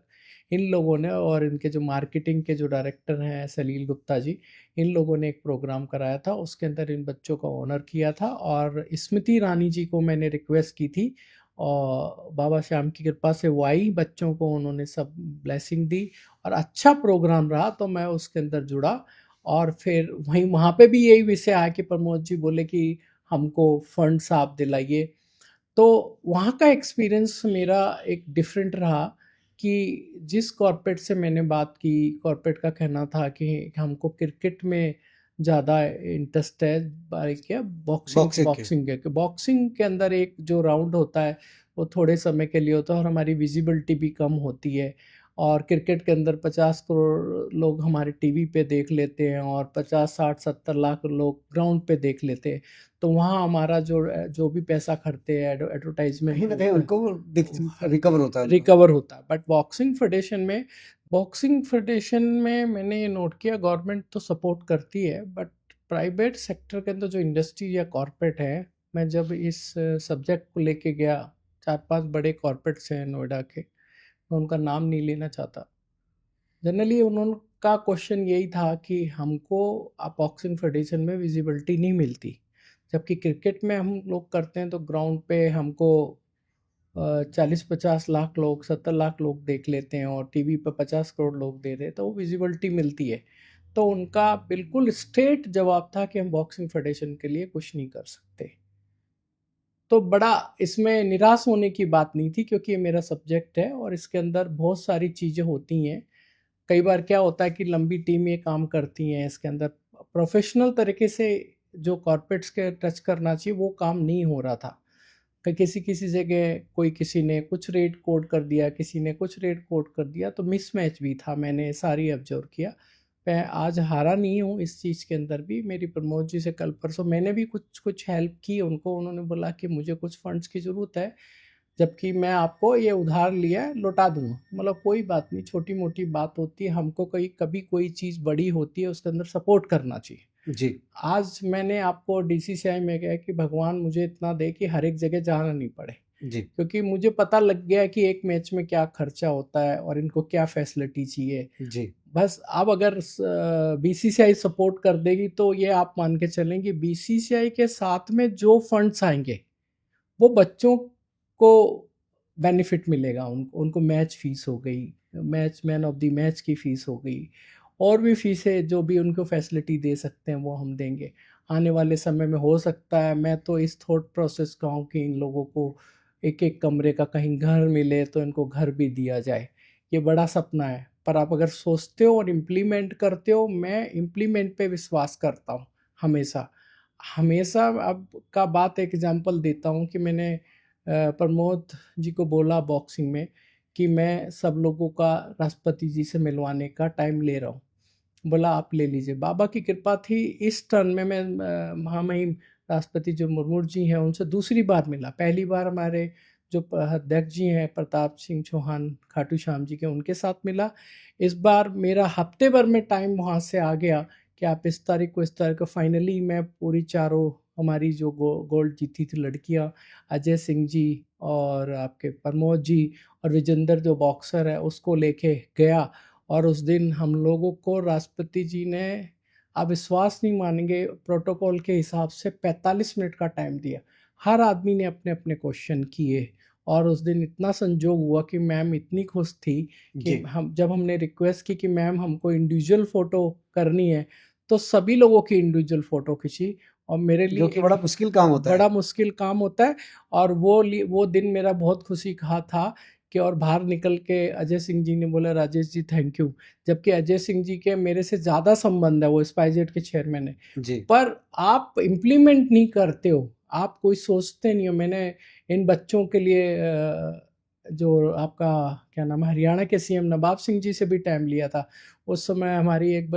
इन लोगों ने और इनके जो मार्केटिंग के जो डायरेक्टर हैं सलील गुप्ता जी, इन लोगों ने एक प्रोग्राम कराया था। उसके अंदर इन बच्चों का ऑनर किया था और स्मृति ईरानी जी को मैंने रिक्वेस्ट की थी और बाबा श्याम की कृपा से वो आई, बच्चों को उन्होंने सब ब्लेसिंग दी और अच्छा प्रोग्राम रहा, तो मैं उसके अंदर जुड़ा। और फिर वहाँ पे भी यही विषय आया कि प्रमोद जी बोले कि हमको फंड्स आप दिलाइए। तो वहाँ का एक्सपीरियंस मेरा एक डिफरेंट रहा कि जिस कॉर्पोरेट से मैंने बात की, कॉर्पोरेट का कहना था कि हमको क्रिकेट में ज़्यादा इंटरेस्ट है, क्या बॉक्सिंग के। बॉक्सिंग के अंदर एक जो राउंड होता है वो थोड़े समय के लिए होता है और हमारी विजिबिलिटी भी कम होती है। और क्रिकेट के अंदर 50 करोड़ लोग हमारे टीवी पे देख लेते हैं और 50, 60, 70 लाख लोग ग्राउंड पे देख लेते हैं। तो वहाँ हमारा जो भी पैसा खर्चते हैं एडवर्टाइजमेंट कहीं ना कहीं उनको रिकवर होता है उनका। रिकवर होता है। बट बॉक्सिंग फेडरेशन में मैंने ये नोट किया, गवर्नमेंट तो सपोर्ट करती है बट प्राइवेट सेक्टर के अंदर जो इंडस्ट्री या कॉर्पोरेट है, मैं जब इस सब्जेक्ट को लेके गया, 4-5 बड़े कॉर्पोरेट्स हैं नोएडा के, मैं उनका नाम नहीं लेना चाहता। जनरली उनका क्वेश्चन यही था कि हमको बॉक्सिंग फेडरेशन में विजिबिलिटी नहीं मिलती, जबकि क्रिकेट में हम लोग करते हैं तो ग्राउंड पे हमको 40-50 लाख लोग, 70 लाख लोग देख लेते हैं और टीवी पर 50 करोड़ लोग दे रहे हैं, तो वो विजिबिलिटी मिलती है। तो उनका बिल्कुल स्ट्रेट जवाब था कि हम बॉक्सिंग फेडरेशन के लिए कुछ नहीं कर सकते। तो बड़ा इसमें निराश होने की बात नहीं थी, क्योंकि ये मेरा सब्जेक्ट है और इसके अंदर बहुत सारी चीज़ें होती हैं। कई बार क्या होता है कि लंबी टीम ये काम करती हैं, इसके अंदर प्रोफेशनल तरीके से जो कॉर्पोरेट्स के टच करना चाहिए वो काम नहीं हो रहा था। किसी जगह कोई किसी ने कुछ रेट कोड कर दिया, किसी ने कुछ रेट कोड कर दिया, तो मिसमैच भी था, मैंने सारी ऑब्जर्व किया। मैं आज हारा नहीं हूँ इस चीज़ के अंदर भी। मेरी प्रमोद जी से कल परसों मैंने भी कुछ हेल्प की उनको, उन्होंने बोला कि मुझे कुछ फंड्स की ज़रूरत है, जबकि मैं आपको ये उधार लिया है लौटा दूंगा। मतलब कोई बात नहीं, छोटी मोटी बात होती है, हमको कभी कोई चीज़ बड़ी होती है उसके अंदर सपोर्ट करना चाहिए। जी आज मैंने आपको डीसीसीआई में कहा कि भगवान मुझे इतना दे कि हर एक जगह जाना नहीं पड़े, जी क्योंकि मुझे पता लग गया कि एक मैच में क्या खर्चा होता है और इनको क्या फैसिलिटी चाहिए। जी बस अब अगर बीसीसीआई सपोर्ट कर देगी तो ये आप मान के चलें कि बीसीसीआई के साथ में जो फंड्स आएंगे वो बच्चों को बेनिफिट मिलेगा। उनको मैच फीस हो गई, match man of the match की फीस हो गई, और भी फीसें जो भी उनको फैसिलिटी दे सकते हैं वो हम देंगे। आने वाले समय में हो सकता है, मैं तो इस थॉट प्रोसेस का हूँ कि इन लोगों को एक एक कमरे का कहीं घर मिले तो इनको घर भी दिया जाए। ये बड़ा सपना है, पर आप अगर सोचते हो और इम्प्लीमेंट करते हो, मैं इम्प्लीमेंट पे विश्वास करता हूँ हमेशा हमेशा। अब का बात एग्जांपल देता हूँ कि मैंने प्रमोद जी को बोला बॉक्सिंग में कि मैं सब लोगों का राष्ट्रपति जी से मिलवाने का टाइम ले रहा हूँ। बोला आप ले लीजिए। बाबा की कृपा थी, इस टर्न में मैं महामहिम राष्ट्रपति जो मुर्मू जी हैं उनसे दूसरी बार मिला। पहली बार हमारे जो अध्यक्ष जी हैं प्रताप सिंह चौहान खाटू श्याम जी के, उनके साथ मिला। इस बार मेरा हफ्ते भर में टाइम वहाँ से आ गया कि आप इस तारीख को, इस तारीख को, फाइनली मैं पूरी चारों हमारी जो गोल्ड जीती थी लड़कियाँ, अजय सिंह जी और आपके प्रमोद जी और विजेंदर जो बॉक्सर है उसको लेके गया। और उस दिन हम लोगों को राष्ट्रपति जी ने, आप विश्वास नहीं मानेंगे, प्रोटोकॉल के हिसाब से 45 मिनट का टाइम दिया। हर आदमी ने अपने अपने क्वेश्चन किए और उस दिन इतना संजोग हुआ कि मैम इतनी खुश थी कि जी हम जब हमने रिक्वेस्ट की कि मैम हमको इंडिविजुअल फ़ोटो करनी है, तो सभी लोगों की इंडिविजुअल फ़ोटो खींची। और मेरे जो कि लिए बड़ा मुश्किल काम होता है। बड़ा मुश्किल काम होता है। और वो दिन मेरा बहुत खुशी का था कि, और बाहर निकल के अजय सिंह जी ने बोला राजेश जी थैंक यू, जबकि अजय सिंह जी के मेरे से ज़्यादा संबंध है, वो स्पाइसजेट के चेयरमैन है। जी पर आप इम्प्लीमेंट नहीं करते हो, आप कोई सोचते नहीं हो। मैंने इन बच्चों के लिए जो आपका क्या नाम है, हरियाणा के सीएम नवाब सिंह जी से भी टाइम लिया था। उस समय हमारी एक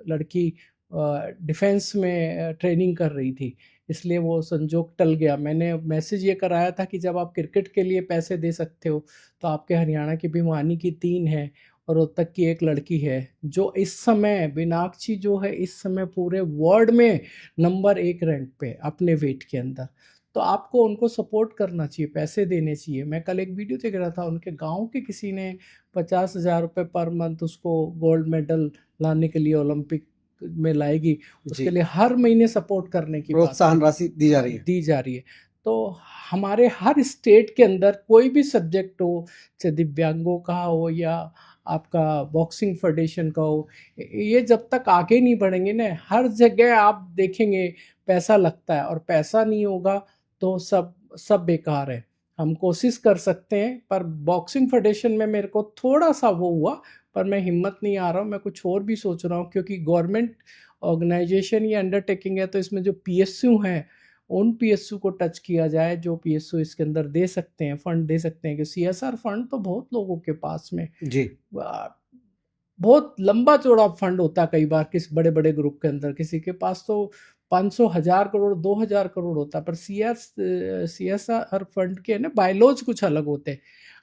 लड़की डिफेंस में ट्रेनिंग कर रही थी, इसलिए वो संजोग टल गया। मैंने मैसेज ये कराया था कि जब आप क्रिकेट के लिए पैसे दे सकते हो तो आपके हरियाणा की भिवानी की 3 है और रोहतक की 1 लड़की है, जो इस समय मीनाक्षी जो है इस समय पूरे वर्ल्ड में नंबर 1 रैंक पे अपने वेट के अंदर। तो आपको उनको सपोर्ट करना चाहिए, पैसे देने चाहिए। मैं कल एक वीडियो देख रहा था, उनके गांव के किसी ने 50,000 रुपये पर मंथ उसको गोल्ड मेडल लाने के लिए ओलंपिक में लाएगी, उसके जी, लिए हर महीने सपोर्ट करने की बात प्रोत्साहन राशि दी जा रही है। दी जा रही है। तो हमारे हर स्टेट के अंदर कोई भी सब्जेक्ट हो, चाहे दिव्यांगों का हो या आपका बॉक्सिंग फेडरेशन का हो, ये जब तक आगे नहीं बढ़ेंगे ना, हर जगह आप देखेंगे पैसा लगता है, और पैसा नहीं होगा तो सब सब बेकार है। हम कोशिश कर सकते हैं, पर बॉक्सिंग फेडरेशन में मेरे को थोड़ा सा वो हुआ, पर मैं हिम्मत नहीं आ रहा हूँ, मैं कुछ और भी सोच रहा हूँ, क्योंकि गवर्नमेंट ऑर्गेनाइजेशन या अंडरटेकिंग है, तो इसमें जो पीएसयू हैं उन पीएसयू को टच किया जाए, जो पीएसयू इसके अंदर दे सकते हैं, फंड दे सकते हैं। कि सीएसआर फंड तो बहुत लोगों के पास में जी, बहुत लंबा चौड़ा फंड होता है, कई बार किस बड़े बड़े ग्रुप के अंदर किसी के पास तो 500,000 करोड़ 2,000 करोड़ होता है, पर सीएसआर फंड के ना बायलॉज कुछ अलग होते हैं,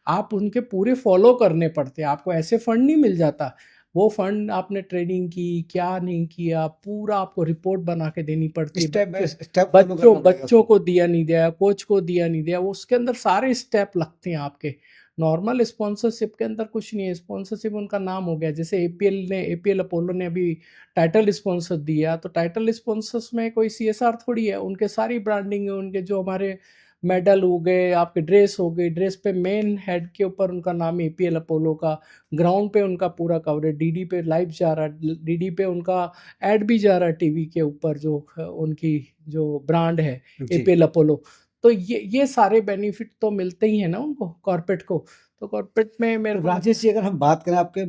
आप उनके पूरे फॉलो करने पड़ते हैं। आपको ऐसे फंड नहीं मिल जाता। वो फंड आपने ट्रेनिंग की क्या नहीं किया, पूरा आपको रिपोर्ट बना के देनी पड़ती है। स्टेप बाय स्टेप फॉलो बच्चों करना पड़ेगा बच्चों उसको। को दिया नहीं दिया, कोच को दिया नहीं दिया, वो उसके अंदर सारे स्टेप लगते हैं आपके। नॉर्मल स्पॉन्सरशिप के अंदर कुछ नहीं है, स्पॉन्सरशिप उनका नाम हो गया। जैसे एपीएल अपोलो ने अभी टाइटल स्पॉन्सर दिया, तो टाइटल स्पॉन्सर्स में कोई सीएसआर थोड़ी है, उनके सारी ब्रांडिंग है, उनके जो हमारे मेडल हो गए, आपके ड्रेस हो गई, ड्रेस पे मेन हेड के ऊपर उनका नाम एपीएल अपोलो का, ग्राउंड पे उनका पूरा कवरेज, डीडी पे लाइव जा रहा है, डीडी पे उनका एड भी जा रहा है टीवी के ऊपर, जो उनकी जो ब्रांड है जी, एपीएल अपोलो। तो ये सारे बेनिफिट तो मिलते ही है ना उनको, कॉर्पोरेट को। तो कॉर्पोरेट में मेरे तो को राजेश जी, अगर हम बात करें आपके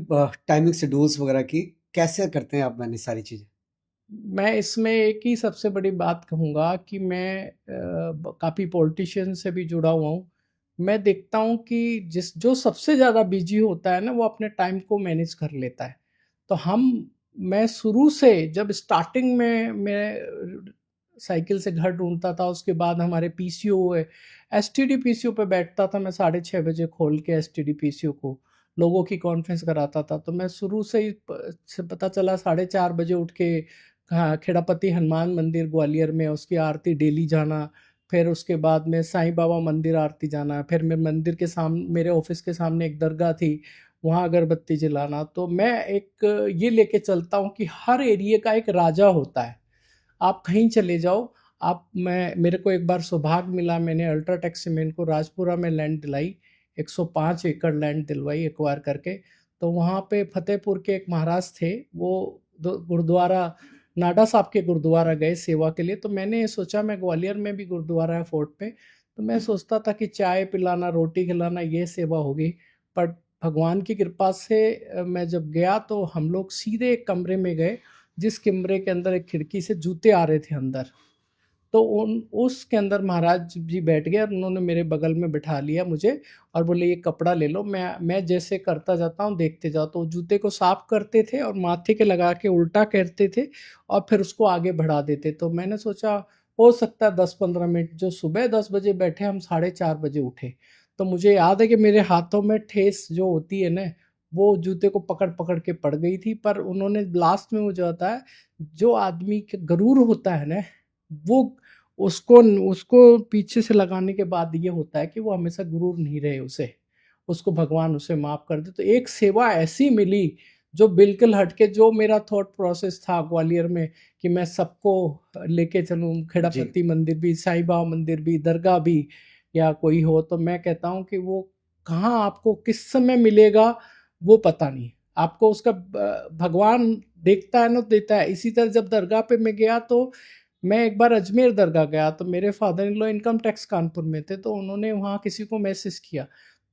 टाइमिंग शेड्यूल्स वगैरह की, कैसे करते हैं आप मैनेज सारी चीज़ें? मैं इसमें एक ही सबसे बड़ी बात कहूँगा कि मैं काफ़ी पॉलिटिशियन से भी जुड़ा हुआ हूँ। मैं देखता हूँ कि जो सबसे ज़्यादा बिजी होता है ना, वो अपने टाइम को मैनेज कर लेता है। तो मैं शुरू से जब स्टार्टिंग में मैं साइकिल से घर ढूंढता था, उसके बाद हमारे पीसीओ हुए, एसटीडी पीसीओ पे बैठता था मैं 6:30 बजे खोल के एसटीडी पीसीओ को, लोगों की कॉन्फ्रेंस कराता था। तो मैं शुरू से ही से पता चला 4:30 बजे उठ के, हाँ, खेड़ापति हनुमान मंदिर ग्वालियर में उसकी आरती डेली जाना, फिर उसके बाद में साईं बाबा मंदिर आरती जाना, फिर मेरे मंदिर के सामने, मेरे ऑफिस के सामने एक दरगाह थी, वहाँ अगरबत्ती जलाना। तो मैं एक ये लेके चलता हूँ कि हर एरिया का एक राजा होता है। आप कहीं चले जाओ, आप मैं मेरे को एक बार सौभाग्य मिला, मैंने अल्ट्राटेक सीमेंट को राजपुरा में लैंड दिलाई, 105 एकड़ लैंड दिलवाई एक्वायर करके। तो वहाँ पे फतेहपुर के एक महाराज थे, वो गुरुद्वारा नाडा साहब के गुरुद्वारा गए सेवा के लिए। तो मैंने सोचा, मैं ग्वालियर में भी गुरुद्वारा है फोर्ट पे, तो मैं सोचता था कि चाय पिलाना, रोटी खिलाना, ये सेवा होगी। पर भगवान की कृपा से मैं जब गया तो हम लोग सीधे एक कमरे में गए, जिस कमरे के अंदर एक खिड़की से जूते आ रहे थे अंदर। तो उसके अंदर महाराज जी बैठ गए और उन्होंने मेरे बगल में बिठा लिया मुझे, और बोले ये कपड़ा ले लो। मैं जैसे करता जाता हूँ देखते जाओ। तो जूते को साफ करते थे और माथे के लगा के उल्टा करते थे, और फिर उसको आगे बढ़ा देते। तो मैंने सोचा हो सकता है 10-15 मिनट, जो सुबह 10 बजे बैठे, हम 4:30 बजे उठे। तो मुझे याद है कि मेरे हाथों में ठेस जो होती है ना, वो जूते को पकड़ पकड़ के पड़ गई थी। पर उन्होंने लास्ट में मुझे बताया, जो आदमी के गरूर होता है ना, वो उसको उसको पीछे से लगाने के बाद ये होता है कि वो हमेशा गुरूर नहीं रहे उसे, उसको भगवान उसे माफ कर दे। तो एक सेवा ऐसी मिली जो बिल्कुल हटके, जो मेरा थॉट प्रोसेस था ग्वालियर में कि मैं सबको लेके चलूँ, जी, खेड़ापति मंदिर भी, साईं बाबा मंदिर भी, दरगाह भी, या कोई हो, तो मैं कहता हूँ कि वो कहाँ आपको किस समय मिलेगा वो पता नहीं। आपको उसका भगवान देखता है ना, देता है। इसी तरह जब दरगाह पे मैं गया, तो मैं एक बार अजमेर दरगाह गया, तो मेरे father in law income tax Kanpur में थे, तो उन्होंने वहाँ किसी को मैसेज किया।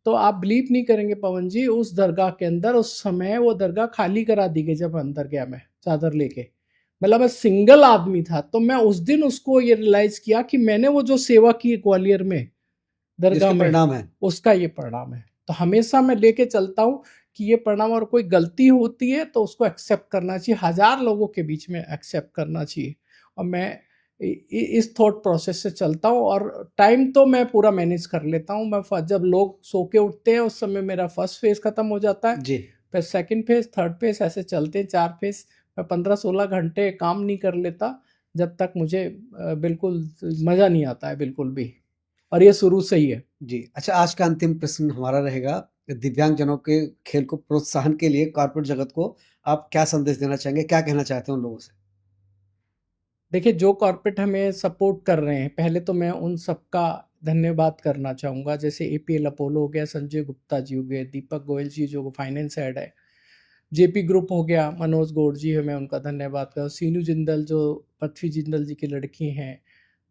तो आप बिलीव नहीं करेंगे पवन जी, उस दरगाह के अंदर उस समय वो दरगाह खाली करा दी गई जब अंदर गया मैं चादर लेके। मतलब मैं सिंगल आदमी था। तो मैं उस दिन उसको ये रियलाइज किया कि मैंने वो जो सेवा की ग्वालियर में दरगाह जिसके में, परिणाम है। उसका ये परिणाम है। तो हमेशा मैं लेके चलता हूँ कि ये परिणाम, और कोई गलती होती है तो उसको एक्सेप्ट करना चाहिए, हजार लोगों के बीच में एक्सेप्ट करना चाहिए। और मैं इस थॉट प्रोसेस से चलता हूँ। और टाइम तो मैं पूरा मैनेज कर लेता हूँ। मैं जब लोग सो के उठते हैं उस समय मेरा फर्स्ट फेज खत्म हो जाता है, जी। फिर सेकंड फेज, थर्ड फेज, ऐसे चलते हैं 4 फेज। मैं 15-16 घंटे काम नहीं कर लेता जब तक मुझे बिल्कुल मज़ा नहीं आता है बिल्कुल भी, और ये शुरू से ही है। जी। अच्छा, आज का अंतिम प्रश्न हमारा रहेगा, दिव्यांगजनों के खेल को प्रोत्साहन के लिए कॉर्पोरेट जगत को आप क्या संदेश देना चाहेंगे? क्या कहना चाहते हैं उन लोगों से? देखिए, जो कॉर्पोरेट हमें सपोर्ट कर रहे हैं, पहले तो मैं उन सबका धन्यवाद करना चाहूँगा। जैसे एपीएल अपोलो हो गया, संजय गुप्ता जी हो गए, दीपक गोयल जी जो फाइनेंस हेड है, जेपी ग्रुप हो गया, मनोज गौड़ जी है, मैं उनका धन्यवाद करूँ। सीनू जिंदल जो पृथ्वी जिंदल जी की लड़की हैं,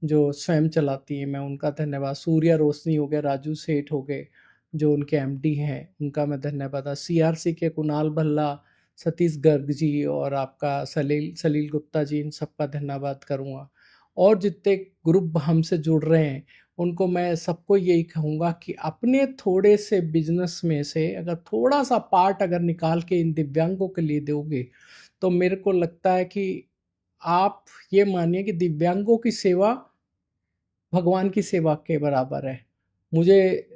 जो स्वयं चलाती हैं, मैं उनका धन्यवाद। सूर्या रोशनी हो गया, राजू सेठ हो गए, जो उनके एमडी हैं, उनका मैं धन्यवाद। सीआरसी के कुणाल भल्ला, सतीश गर्ग जी और आपका सलील सलील गुप्ता जी, इन सबका धन्यवाद करूँगा। और जितने ग्रुप हमसे जुड़ रहे हैं उनको मैं सबको यही कहूँगा कि अपने थोड़े से बिजनेस में से अगर थोड़ा सा पार्ट अगर निकाल के इन दिव्यांगों के लिए दोगे, तो मेरे को लगता है कि आप ये मानिए कि दिव्यांगों की सेवा भगवान की सेवा के बराबर है। मुझे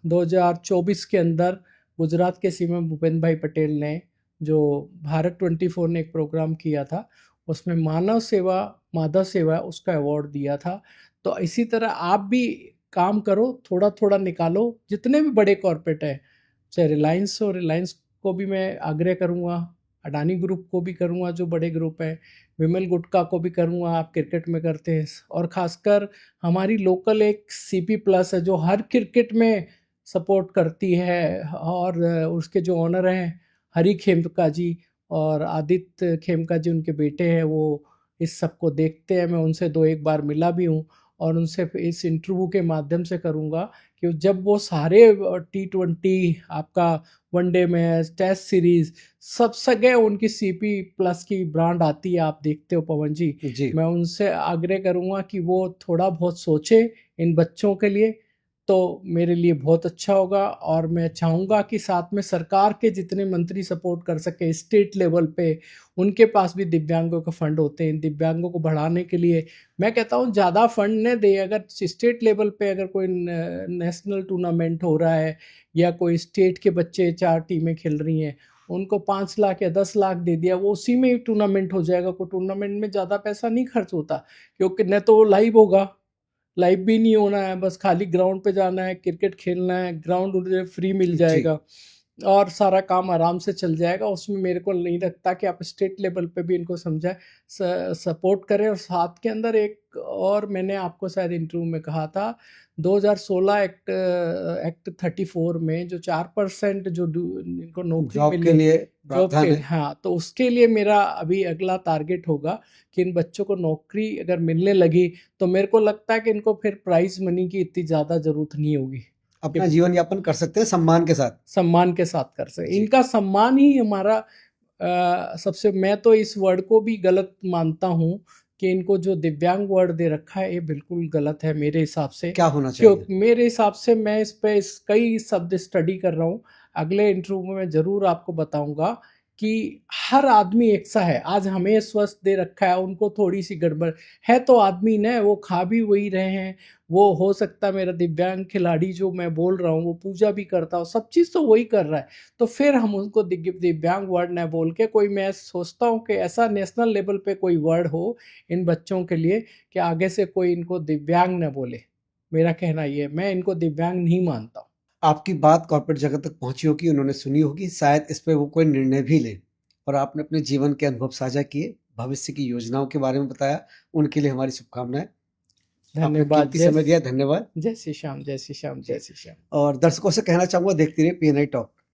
2024 के अंदर गुजरात के सीएम भूपेंद्र भाई पटेल ने जो भारत 24 ने एक प्रोग्राम किया था, उसमें मानव सेवा माधव सेवा उसका अवार्ड दिया था। तो इसी तरह आप भी काम करो, थोड़ा थोड़ा निकालो। जितने भी बड़े कॉरपोरेट हैं, चाहे रिलायंस हो, रिलायंस को भी मैं आग्रह करूँगा, अडानी ग्रुप को भी करूँगा जो बड़े ग्रुप हैं, विमल गुटका को भी करूँगा, आप क्रिकेट में करते हैं। और ख़ासकर हमारी लोकल एक सीपी प्लस है जो हर क्रिकेट में सपोर्ट करती है, और उसके जो ओनर हैं हरी खेमका जी और आदित्य खेमका जी, उनके बेटे हैं, वो इस सब को देखते हैं। मैं उनसे 2-1 बार मिला भी हूँ और उनसे इस इंटरव्यू के माध्यम से करूँगा कि जब वो सारे T20 आपका वनडे मैच, टेस्ट सीरीज़, सब जगह उनकी सीपी प्लस की ब्रांड आती है, आप देखते हो पवन जी। जी। मैं उनसे आग्रह करूँगा कि वो थोड़ा बहुत सोचें इन बच्चों के लिए, तो मेरे लिए बहुत अच्छा होगा। और मैं चाहूँगा कि साथ में सरकार के जितने मंत्री सपोर्ट कर सके स्टेट लेवल पे, उनके पास भी दिव्यांगों का फंड होते हैं। दिव्यांगों को बढ़ाने के लिए मैं कहता हूँ ज़्यादा फंड न दें। अगर स्टेट लेवल पे अगर कोई नेशनल टूर्नामेंट हो रहा है या कोई स्टेट के बच्चे 4 टीमें खेल रही हैं, उनको 5 लाख या 10 लाख दे दिया, वो उसी में ही टूर्नामेंट हो जाएगा। कोई टूर्नामेंट में ज़्यादा पैसा नहीं खर्च होता, क्योंकि न तो वो लाइव होगा, लाइव भी नहीं होना है, बस खाली ग्राउंड पे जाना है, क्रिकेट खेलना है, ग्राउंड उन्हें फ्री मिल जी। जाएगा और सारा काम आराम से चल जाएगा। उसमें मेरे को नहीं लगता कि आप स्टेट लेवल पे भी इनको समझाएं, सपोर्ट करें। और साथ के अंदर एक और मैंने आपको शायद इंटरव्यू में कहा था, 2016 एक्ट 34 में जो 4% जो इनको नौकरी जॉब के मिली लिए जॉब के, प्रावधान है। हाँ, तो उसके लिए मेरा अभी अगला टारगेट होगा कि इन बच्चों को नौकरी अगर मिलने लगी तो मेरे को लगता है कि इनको फिर प्राइज मनी की इतनी ज़्यादा ज़रूरत नहीं होगी, अपना कि जीवन यापन कर सकते हैं सम्मान के साथ। सम्मान के साथ कर सके। जी। इनका सम्मान ही हमारा सबसे, मैं तो इस वर्ड को भी गलत मानता हूँ कि इनको जो दिव्यांग वर्ड दे रखा है ये बिल्कुल गलत है मेरे हिसाब से। क्या होना क्यों? चाहिए? मेरे हिसाब से मैं इस पे कई शब्द स्टडी कर रहा हूँ। अगले इंटरव्यू में मैं ज़रूर आपको बताऊँगा कि हर आदमी एक सा है। आज हमें स्वस्थ दे रखा है, उनको थोड़ी-सी गड़बड़ है, तो आदमी न वो खा भी वही रहे हैं। वो हो सकता है मेरा दिव्यांग खिलाड़ी जो मैं बोल रहा हूँ वो पूजा भी करता हो, सब चीज़ तो वही कर रहा है। तो फिर हम उनको दिव्यांग वर्ड न बोल के, कोई, मैं सोचता हूँ कि ऐसा नेशनल लेवल पे कोई वर्ड हो इन बच्चों के लिए कि आगे से कोई इनको दिव्यांग न बोले। मेरा कहना ये है, मैं इनको दिव्यांग नहीं मानता हूँ। आपकी बात कॉर्पोरेट जगत तक पहुंची होगी, उन्होंने सुनी होगी, शायद इस पे वो कोई निर्णय भी लें। और आपने अपने जीवन के अनुभव साझा किए, भविष्य की योजनाओं के बारे में बताया, उनके लिए हमारी शुभकामनाएं। आपने धन्यवाद। कीमती समय दिया, धन्यवाद। जय श्री श्याम, जय श्री श्याम, जी। जय श्री श्याम। और दर्शकों से कहना चाहूँगा, देखते रहिए पीएनआई टॉक।